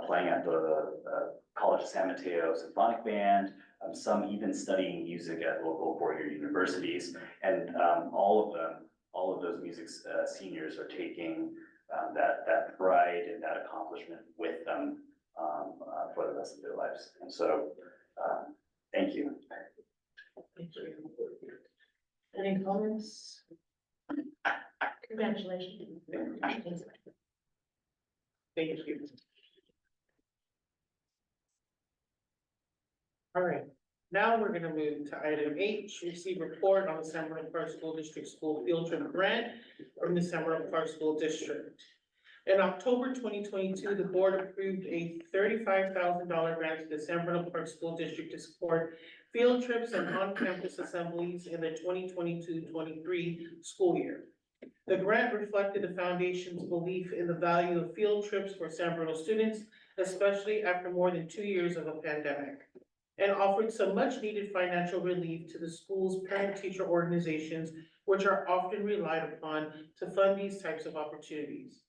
playing at the College of San Mateo Symphonic Band, some even studying music at local four-year universities. And all of those music seniors are taking that pride and that accomplishment with them for the rest of their lives. And so, thank you. Thank you. Any comments? Congratulations. Thank you. All right, now we're gonna move to item H, receive report on the San Bernardino Park School District School Field Trip Grant from the San Bernardino Park School District. In October 2022, the board approved a $35,000 grant to the San Bernardino Park School District to support field trips and on-campus assemblies in the 2022-23 school year. The grant reflected the foundation's belief in the value of field trips for San Bernardino students, especially after more than 2 years of a pandemic, and offered some much-needed financial relief to the school's parent-teacher organizations, which are often relied upon to fund these types of opportunities.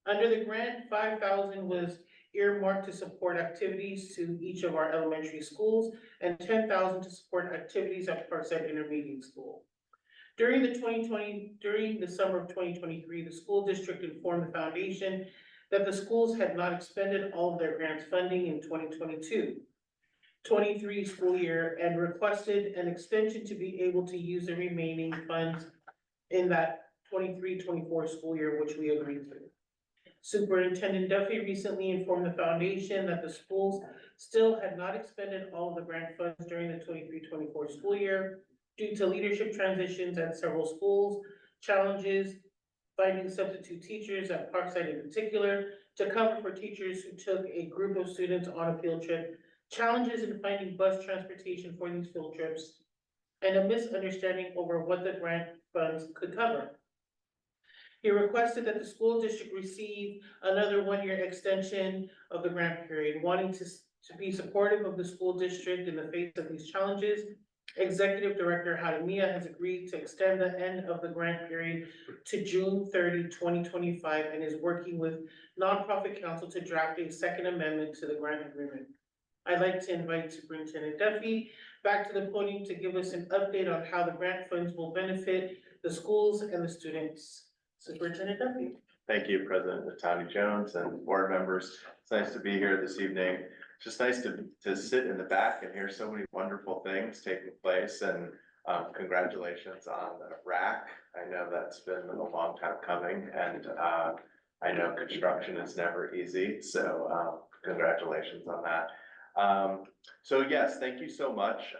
Under the grant, $5,000 was earmarked to support activities to each of our elementary schools and $10,000 to support activities at Parkside Intermediate School. During the summer of 2023, the school district informed the foundation that the schools had not expended all of their grants funding in 2022-23 school year and requested an extension to be able to use the remaining funds in that 23-24 school year, which we agreed to. Superintendent Duffy recently informed the foundation that the schools still had not expended all of the grant funds during the 23-24 school year due to leadership transitions at several schools, challenges finding substitute teachers at Parkside in particular to cover for teachers who took a group of students on a field trip, challenges in finding bus transportation for these field trips, and a misunderstanding over what the grant funds could cover. He requested that the school district receive another 1-year extension of the grant period, wanting to be supportive of the school district in the face of these challenges. Executive Director Hadamia has agreed to extend the end of the grant period to June 30, 2025, and is working with nonprofit council to draft a second amendment to the grant agreement. I'd like to invite Superintendent Duffy back to the podium to give us an update on how the grant funds will benefit the schools and the students. Superintendent Duffy. Thank you, President Tony Jones and board members. It's nice to be here this evening. It's just nice to sit in the back and hear so many wonderful things taking place, and congratulations on the rack. I know that's been a long time coming, and I know construction is never easy, so congratulations on that. So yes, thank you so much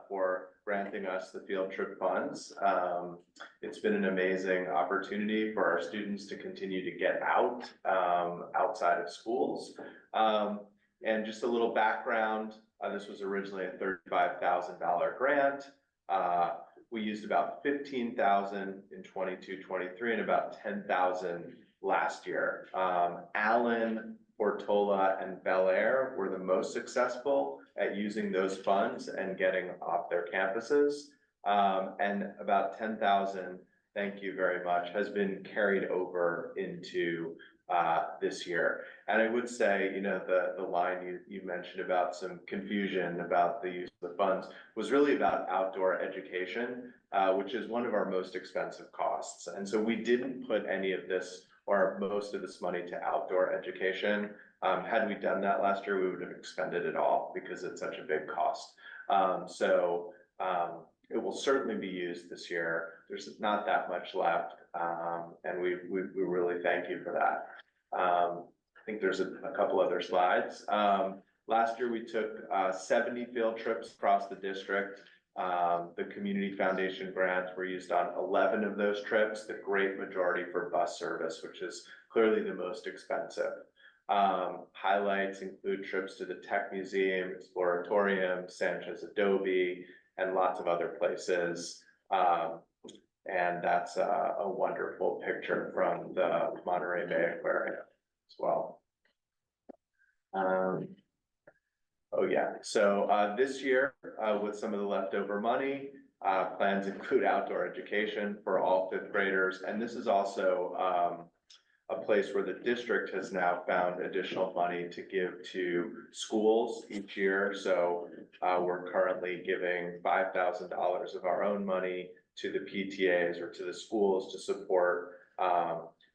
for granting us the field trip funds. It's been an amazing opportunity for our students to continue to get out outside of schools. And just a little background, this was originally a $35,000 grant. We used about $15,000 in 22-23 and about $10,000 last year. Allen, Portola, and Bel Air were the most successful at using those funds and getting off their campuses. And about $10,000 thank you very much, has been carried over into this year. And I would say, you know, the line you mentioned about some confusion about the use of the funds was really about outdoor education, which is one of our most expensive costs. And so we didn't put any of this or most of this money to outdoor education. Had we done that last year, we would have expended it all because it's such a big cost. It will certainly be used this year. There's not that much left, and we really thank you for that. I think there's a couple other slides. Last year, we took 70 field trips across the district. The Community Foundation grants were used on 11 of those trips, the great majority for bus service, which is clearly the most expensive. Highlights include trips to the Tech Museum, Exploratorium, Sanchez Adobe, and lots of other places. And that's a wonderful picture from the Monterey Bay Aquarium as well. Oh yeah, so this year, with some of the leftover money, plans include outdoor education for all fifth graders. And this is also a place where the district has now found additional money to give to schools each year. So we're currently giving $5,000 of our own money to the PTAs or to the schools to support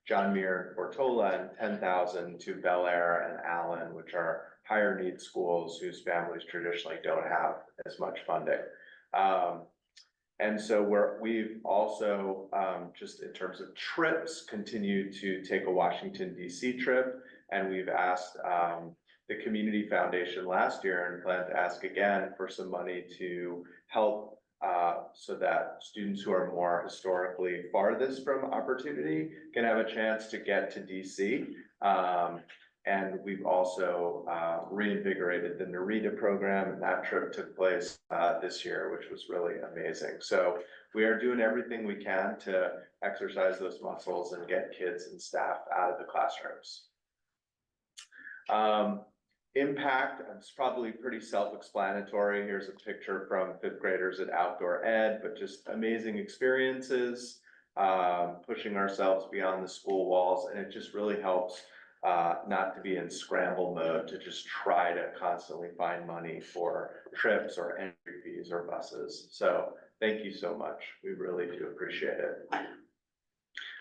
John Muir and Portola, and $10,000 to Bel Air and Allen, which are higher need schools whose families traditionally don't have as much funding. And so we've also, just in terms of trips, continued to take a Washington DC trip. And we've asked the Community Foundation last year and plan to ask again for some money to help so that students who are more historically farthest from opportunity can have a chance to get to DC. And we've also reinvigorated the Narita program, and that trip took place this year, which was really amazing. So we are doing everything we can to exercise those muscles and get kids and staff out of the classrooms. Impact, it's probably pretty self-explanatory. Here's a picture from fifth graders at Outdoor Ed, but just amazing experiences, pushing ourselves beyond the school walls, and it just really helps not to be in scramble mode, to just try to constantly find money for trips or entry fees or buses. So thank you so much. We really do appreciate it.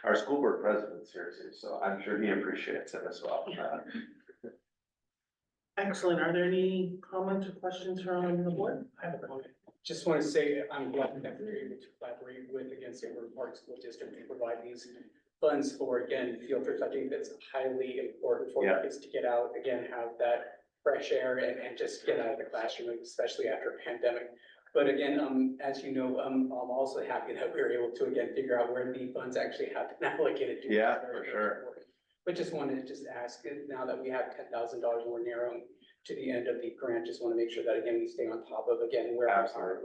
Our school board president's here too, so I'm sure he appreciates it as well. Excellent. Are there any comments or questions from the board? I have a comment. Just want to say I'm glad that we're able to collaborate with, again, San Bernardino Park School District to provide these funds for, again, field trips. I think that's highly important for kids to get out, again, have that fresh air and just get out of the classroom, especially after a pandemic. But again, as you know, I'm also happy that we were able to, again, figure out where the funds actually have been allocated to. Yeah, for sure. But just wanted to ask, now that we have $10,000, we're narrowing to the end of the grant, just want to make sure that, again, we stay on top of, again, where we are.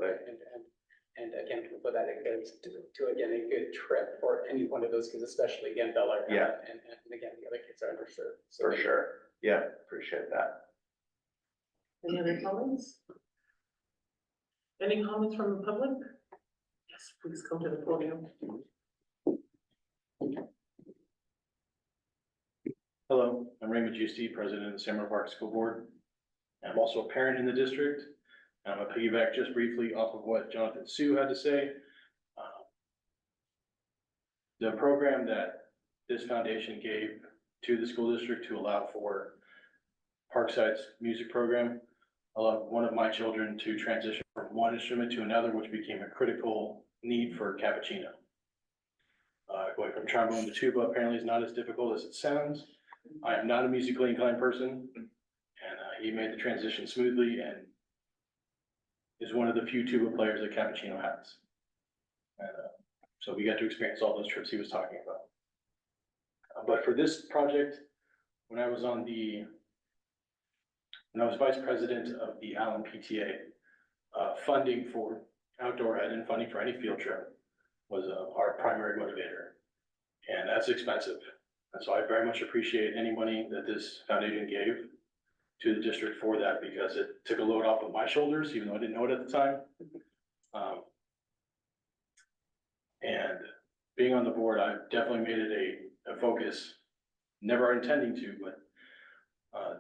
And again, for that, to again, a good trip for any one of those kids, especially again, Bel Air. And again, the other kids are underserved. So for sure. Yeah, appreciate that. Any other comments? Any comments from the public? Yes, please come to the podium. Hello, I'm Raymond Giusti, President of the San Bernardino Park School Board. I'm also a parent in the district. I'm gonna piggyback just briefly off of what Jonathan Sue had to say. The program that this foundation gave to the school district to allow for Parkside's music program allowed one of my children to transition from one instrument to another, which became a critical need for cappuccino. Going from trombone to tuba apparently is not as difficult as it sounds. I am not a musically inclined person, and he made the transition smoothly and is one of the few tuba players that Cappuccino has. And so we got to experience all those trips he was talking about. But for this project, when I was vice president of the Allen PTA, funding for outdoor ed and funding for any field trip was our primary motivator. And that's expensive. And so I very much appreciate any money that this foundation gave to the district for that, because it took a load off of my shoulders, even though I didn't know it at the time. And being on the board, I've definitely made it a focus, never intending to, but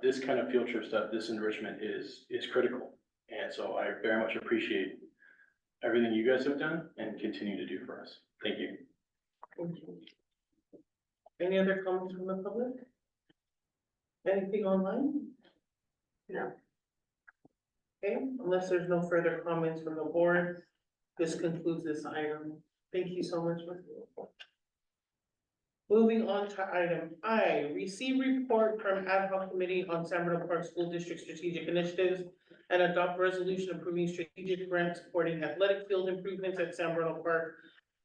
this kind of field trip stuff, this enrichment is critical. And so I very much appreciate everything you guys have done and continue to do for us. Thank you. Thank you. Any other comments from the public? Anything online? No. Okay, unless there's no further comments from the board, this concludes this item. Thank you so much. Moving on to item I, receive report from ad hoc committee on San Bernardino Park School District strategic initiatives and adopt resolution approving strategic grant supporting athletic field improvements at San Bernardino Park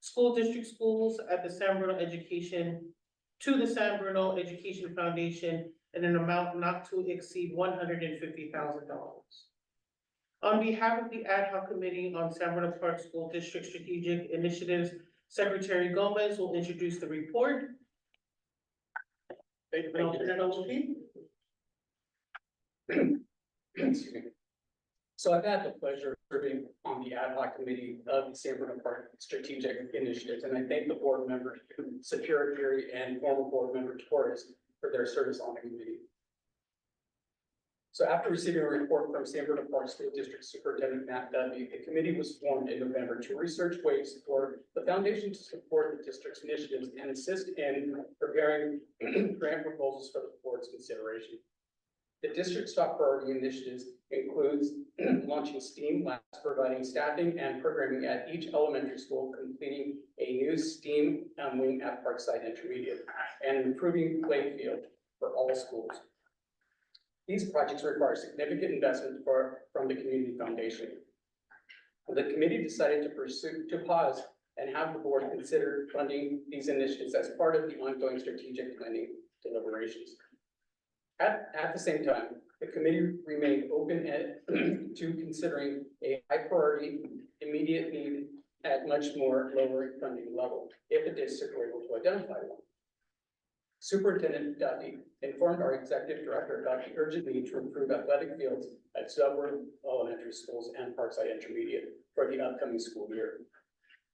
School District schools at the San Bernardino Education, to the San Bernardino Education Foundation in an amount not to exceed $150,000. On behalf of the ad hoc committee on San Bernardino Park School District strategic initiatives, Secretary Gomez will introduce the report. Thank And I'll you. turn it over to you. Excuse me. So I've had the pleasure of serving on the ad hoc committee of the San Bernardino Park Strategic Initiatives, and I thank the board members, Superior Fury and former board member Torres, for their service on the committee. So after receiving a report from San Bernardino Park School District Superintendent Matt Dudley, the committee was formed in November to research ways for the foundation to support the district's initiatives and assist in preparing grant proposals for the board's consideration. The district's top priority initiatives includes launching STEAM labs, providing staffing and programming at each elementary school, completing a new STEAM wing at Parkside Intermediate, and improving play field for all schools. These projects require significant investment from the community foundation. The committee decided to pause and have the board consider funding these initiatives as part of the ongoing strategic planning deliberations. At the same time, the committee remained open to considering a high priority immediate need at much more lower funding level, if the district were able to identify one. Superintendent Duffy informed our executive director about the urgent need to improve athletic fields at several elementary schools and Parkside Intermediate for the upcoming school year.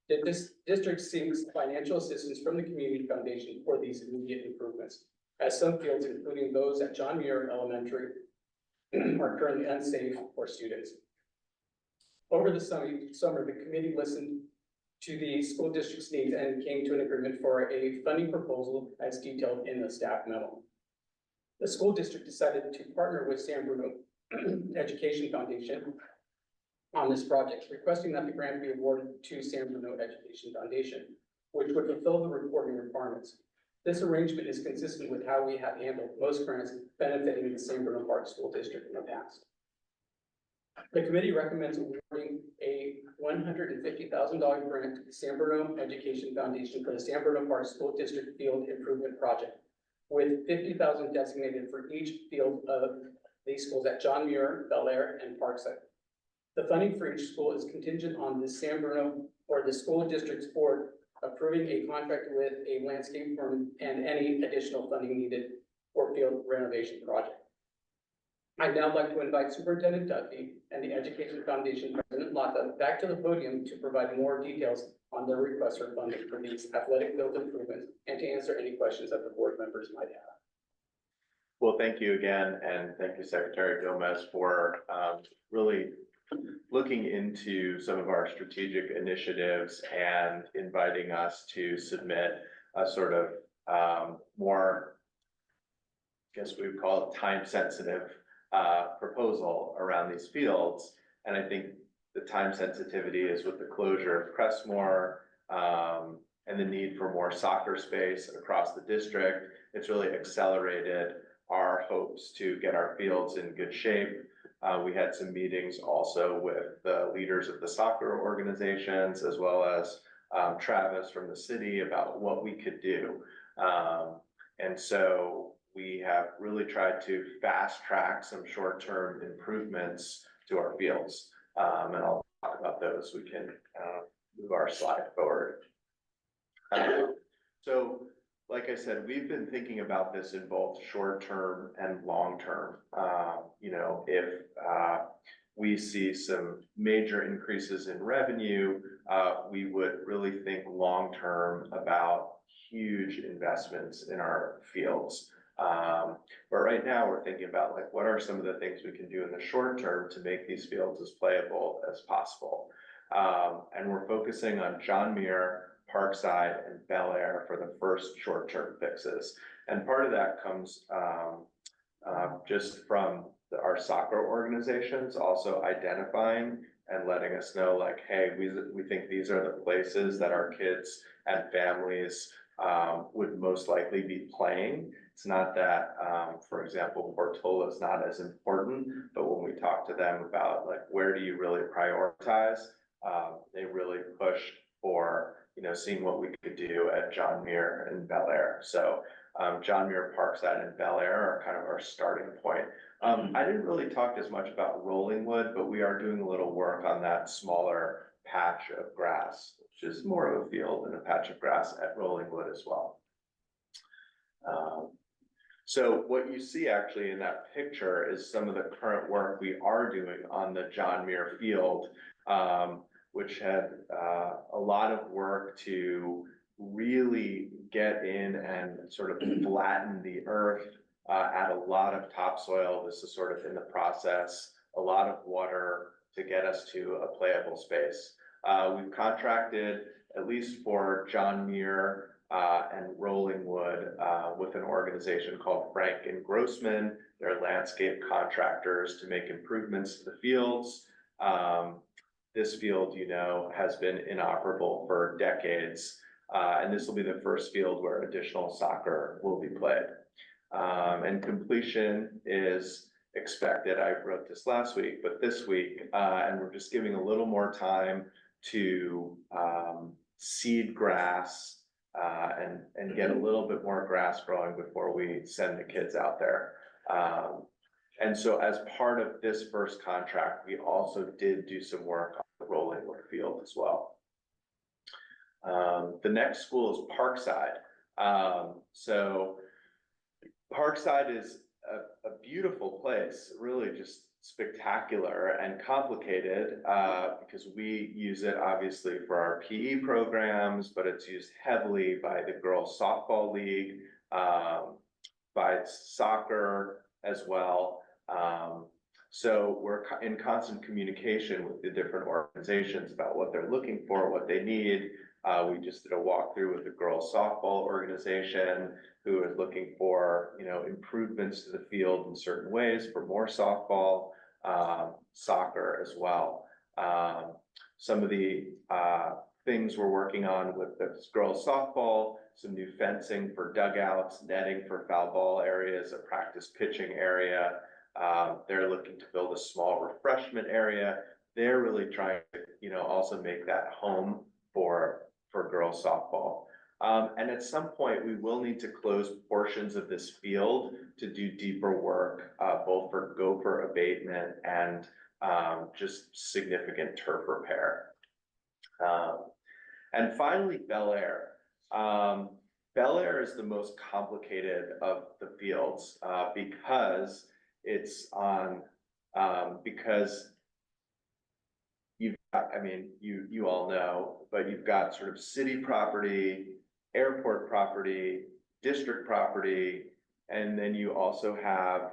This district seeks financial assistance from the community foundation for these immediate improvements, as some fields, including those at John Muir Elementary, are currently unsafe for students. Over the summer, the committee listened to the school district's needs and came to an agreement for a funding proposal as detailed in the staff memo. The school district decided to partner with San Bruno Education Foundation on this project, requesting that the grant be awarded to San Bruno Education Foundation, which would fulfill the reporting requirements. This arrangement is consistent with how we have handled most grants benefiting the San Bruno Park School District in the past. The committee recommends awarding a $150,000 grant to the San Bruno Education Foundation for the San Bruno Park School District Field Improvement Project, with $50,000 designated for each field of these schools at John Muir, Bel Air, and Parkside. The funding for each school is contingent on the San Bruno or the school district's board approving a contract with a landscape firm and any additional funding needed for field renovation project. I'd now like to invite Superintendent Duffy and the Education Foundation President Lata back to the podium to provide more details on their request for funding for these athletic field improvements and to answer any questions that the board members might have. Well, thank you again, and thank you, Secretary Gomez, for really looking into some of our strategic initiatives and inviting us to submit a sort of more, I guess we would call it time-sensitive proposal around these fields. And I think the time sensitivity is with the closure of Crestmore and the need for more soccer space across the district. It's really accelerated our hopes to get our fields in good shape. We had some meetings also with the leaders of the soccer organizations, as well as Travis from the city, about what we could do. And so we have really tried to fast track some short-term improvements to our fields. And I'll talk about those. We can move our slide forward. So, like I said, we've been thinking about this in both short-term and long-term. You know, if we see some major increases in revenue we would really think long-term about huge investments in our fields. But right now, we're thinking about like, what are some of the things we can do in the short term to make these fields as playable as possible? And we're focusing on John Muir, Parkside, and Bel Air for the first short-term fixes. And part of that comes just from our soccer organizations also identifying and letting us know like, hey, we think these are the places that our kids and families would most likely be playing. It's not that, for example, Portola is not as important, but when we talk to them about like, where do you really prioritize? They really pushed for, you know, seeing what we could do at John Muir and Bel Air. So John Muir, Parkside, and Bel Air are kind of our starting point. I didn't really talk as much about Rollingwood, but we are doing a little work on that smaller patch of grass, which is more of a field than a patch of grass at Rollingwood as well. So what you see actually in that picture is some of the current work we are doing on the John Muir field, which had a lot of work to really get in and sort of flatten the earth, add a lot of topsoil. This is sort of in the process, a lot of water to get us to a playable space. We've contracted, at least for John Muir and Rollingwood, with an organization called Frank and Grossman. They're landscape contractors to make improvements to the fields. This field, you know, has been inoperable for decades, and this will be the first field where additional soccer will be played. And completion is expected, I wrote this last week, but this week, and we're just giving a little more time to seed grass and get a little bit more grass growing before we send the kids out there. And so as part of this first contract, we also did do some work on the Rollingwood field as well. The next school is Parkside. So Parkside is a beautiful place, really just spectacular and complicated, because we use it obviously for our PE programs, but it's used heavily by the girls softball league, by soccer as well. So we're in constant communication with the different organizations about what they're looking for, what they need. We just did a walkthrough with the girls softball organization, who is looking for, you know, improvements to the field in certain ways for more softball, soccer as well. Some of the things we're working on with the girls softball, some new fencing for dugouts, netting for foul ball areas, a practice pitching area. They're looking to build a small refreshment area. They're really trying to, you know, also make that home for girls softball. And at some point, we will need to close portions of this field to do deeper work, both for gopher abatement and just significant turf repair. And finally, Bel Air. Bel Air is the most complicated of the fields because it's on, because you've got, I mean, you all know, but you've got sort of city property, airport property, district property, and then you also have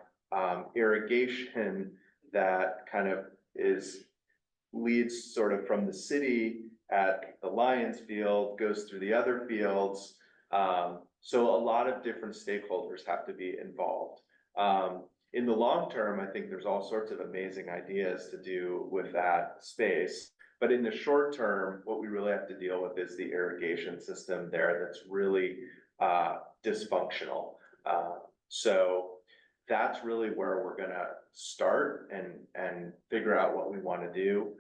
irrigation that kind of leads sort of from the city at the Lions Field, goes through the other fields. So a lot of different stakeholders have to be involved. In the long term, I think there's all sorts of amazing ideas to do with that space. But in the short term, what we really have to deal with is the irrigation system there that's really dysfunctional. So that's really where we're gonna start and figure out what we want to do.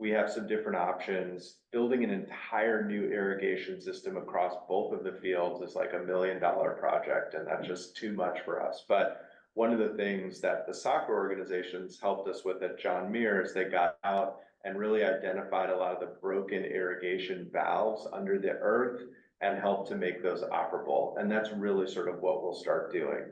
We have some different options. Building an entire new irrigation system across both of the fields is like $1 million project, and that's just too much for us. But one of the things that the soccer organizations helped us with at John Muir is they got out and really identified a lot of the broken irrigation valves under the earth and helped to make those operable. And that's really sort of what we'll start doing.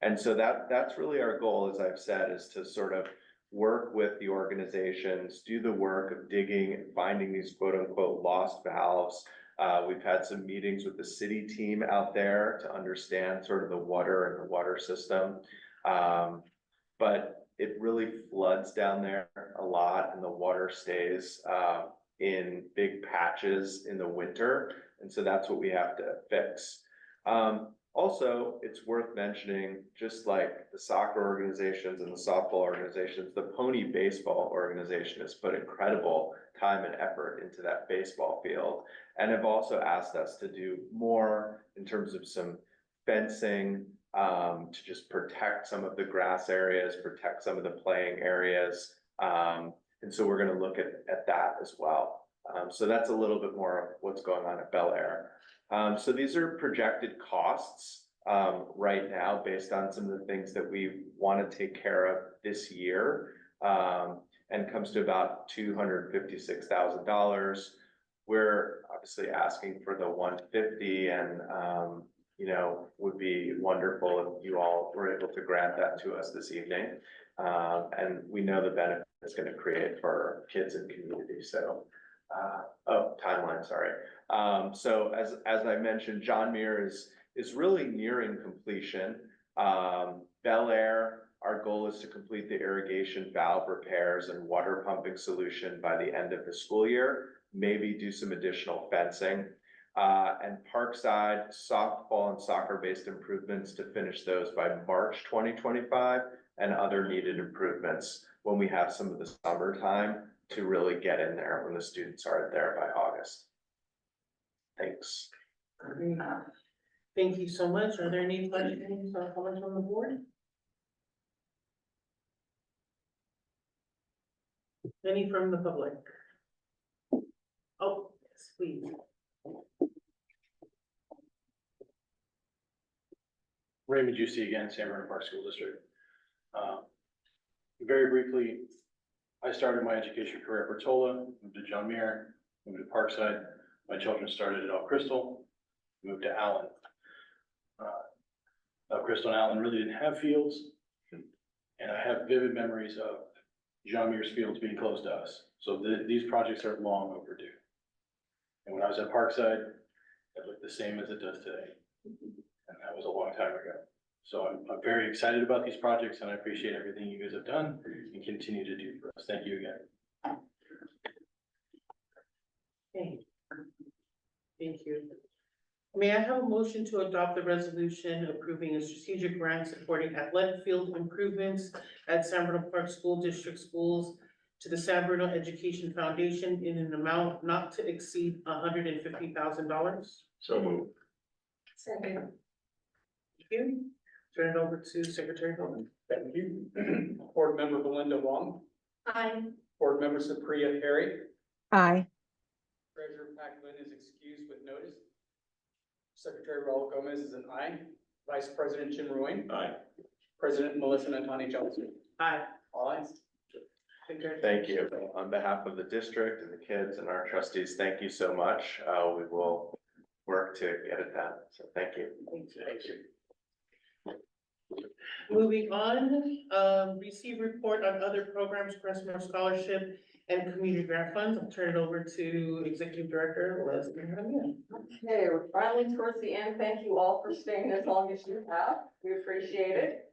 And so that's really our goal, as I've said, is to sort of work with the organizations, do the work of digging and finding these quote unquote lost valves. We've had some meetings with the city team out there to understand sort of the water and the water system. But it really floods down there a lot and the water stays in big patches in the winter. And so that's what we have to fix. Also, it's worth mentioning, just like the soccer organizations and the softball organizations, the pony baseball organization has put incredible time and effort into that baseball field and have also asked us to do more in terms of some fencing, to just protect some of the grass areas, protect some of the playing areas. And so we're gonna look at that as well. So that's a little bit more of what's going on at Bel Air. So these are projected costs right now based on some of the things that we want to take care of this year, and comes to about $256,000. We're obviously asking for the 150 and you know, would be wonderful if you all were able to grant that to us this evening. And we know the benefit it's going to create for our kids and community. So, timeline, sorry. So as I mentioned, John Muir is really nearing completion. Bel Air, our goal is to complete the irrigation valve repairs and water pumping solution by the end of the school year, maybe do some additional fencing. And Parkside, softball and soccer-based improvements to finish those by March 2025, and other needed improvements when we have some of the summertime to really get in there when the students are there by August. Thanks. Thank you so much. Are there any questions or comments from the board? Any from the public? Oh, yes, please. Raymond Juicy again, San Bernardino Park School District. Very briefly, I started my education career at Bertola, moved to John Muir, moved to Parkside. My children started at El Crystal, moved to Allen. El Crystal and Allen really didn't have fields, and I have vivid memories of John Muir's fields being closed to us. So these projects are long overdue. And when I was at Parkside, it looked the same as it does today. And that was a long time ago. So I'm very excited about these projects, and I appreciate everything you guys have done and continue to do for us. Thank you again. Okay. Thank you. May I have a motion to adopt the resolution approving a strategic grant supporting athletic field improvements at San Bernardino Park School District schools to the San Bernardino Education Foundation in an amount not to exceed $150,000? So moved. Second. Thank you. Turn it over to Secretary Holman. Thank you. Board Member Belinda Wong, Aye. Board Member Supriya Harry, Aye. Treasurer Pat Glynn is excused with notice. Secretary Raul Gomez is an aye. Vice President Jim Ruane. Aye. President Melissa Natani Johnson. Aye. All ayes. Thank you. On behalf of the district and the kids and our trustees, thank you so much. We will work to get it done. So thank you. Thank you. Moving on, receive report on other programs, Crestmore Scholarship and Community Grant Funds. I'll turn it over to Executive Director Leslie Ramírez. Okay, we're finally towards the end. Thank you all for staying as long as you have. We appreciate it.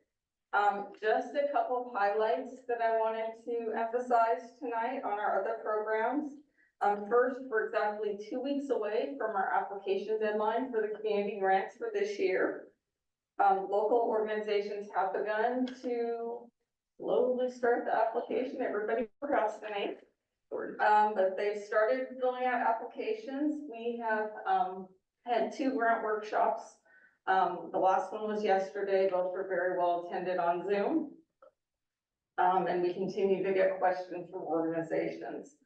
Just a couple of highlights that I wanted to emphasize tonight on our other programs. First, we're exactly 2 weeks away from our application deadline for the community grants for this year. Local organizations have begun to slowly start the application. Everybody procrastinates. But they've started filling out applications. We have had 2 grant workshops. The last one was yesterday. Both were very well attended on Zoom. And we continue to get questions from organizations.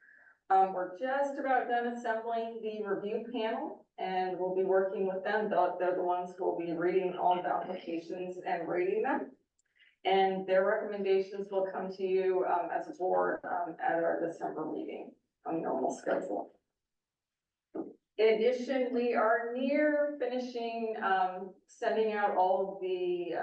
We're just about done assembling the review panel, and we'll be working with them. They're the ones who will be reading all the applications and rating them. And their recommendations will come to you as a board at our December meeting on normal schedule. In addition, we are near finishing sending out all of the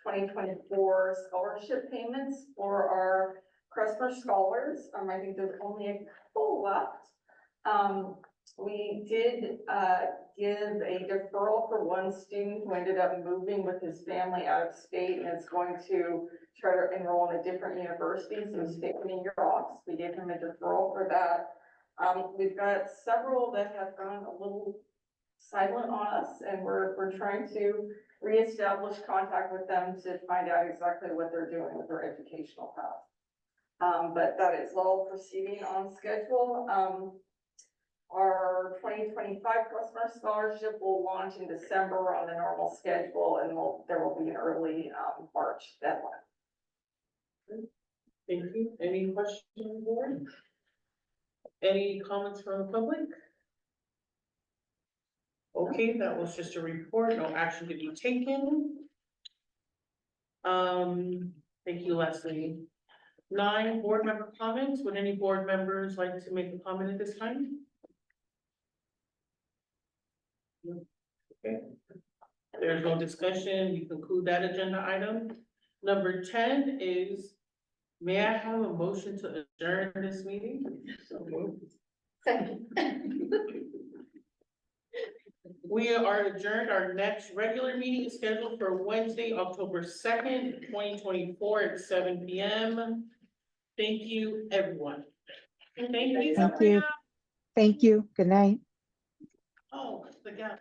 2024 scholarship payments for our Crestmer Scholars, I think there's only a couple left. We did, give a deferral for one student who ended up moving with his family out of state and is going to try to enroll in a different university, so state of New York. We gave him a deferral for that. We've got several that have gone a little silent on us, and we're trying to reestablish contact with them to find out exactly what they're doing with their educational path. But that is all proceeding on schedule. Our 2025 customer scholarship will launch in December on the normal schedule, and there will be an early, March deadline. Thank you. Any questions on the board? Any comments from the public? Okay, that was just a report, no action to be taken. Thank you, Leslie. 9, board member comments. Would any board members like to make a comment at this time? Okay. There's no discussion. We conclude that agenda item. Number 10 is, may I have a motion to adjourn this meeting? We are adjourned. Our next regular meeting is scheduled for Wednesday, October 2nd, 2024 at 7 p.m. Thank you, everyone. Thank you. Thank you. Thank you. Good night. Oh, the gap.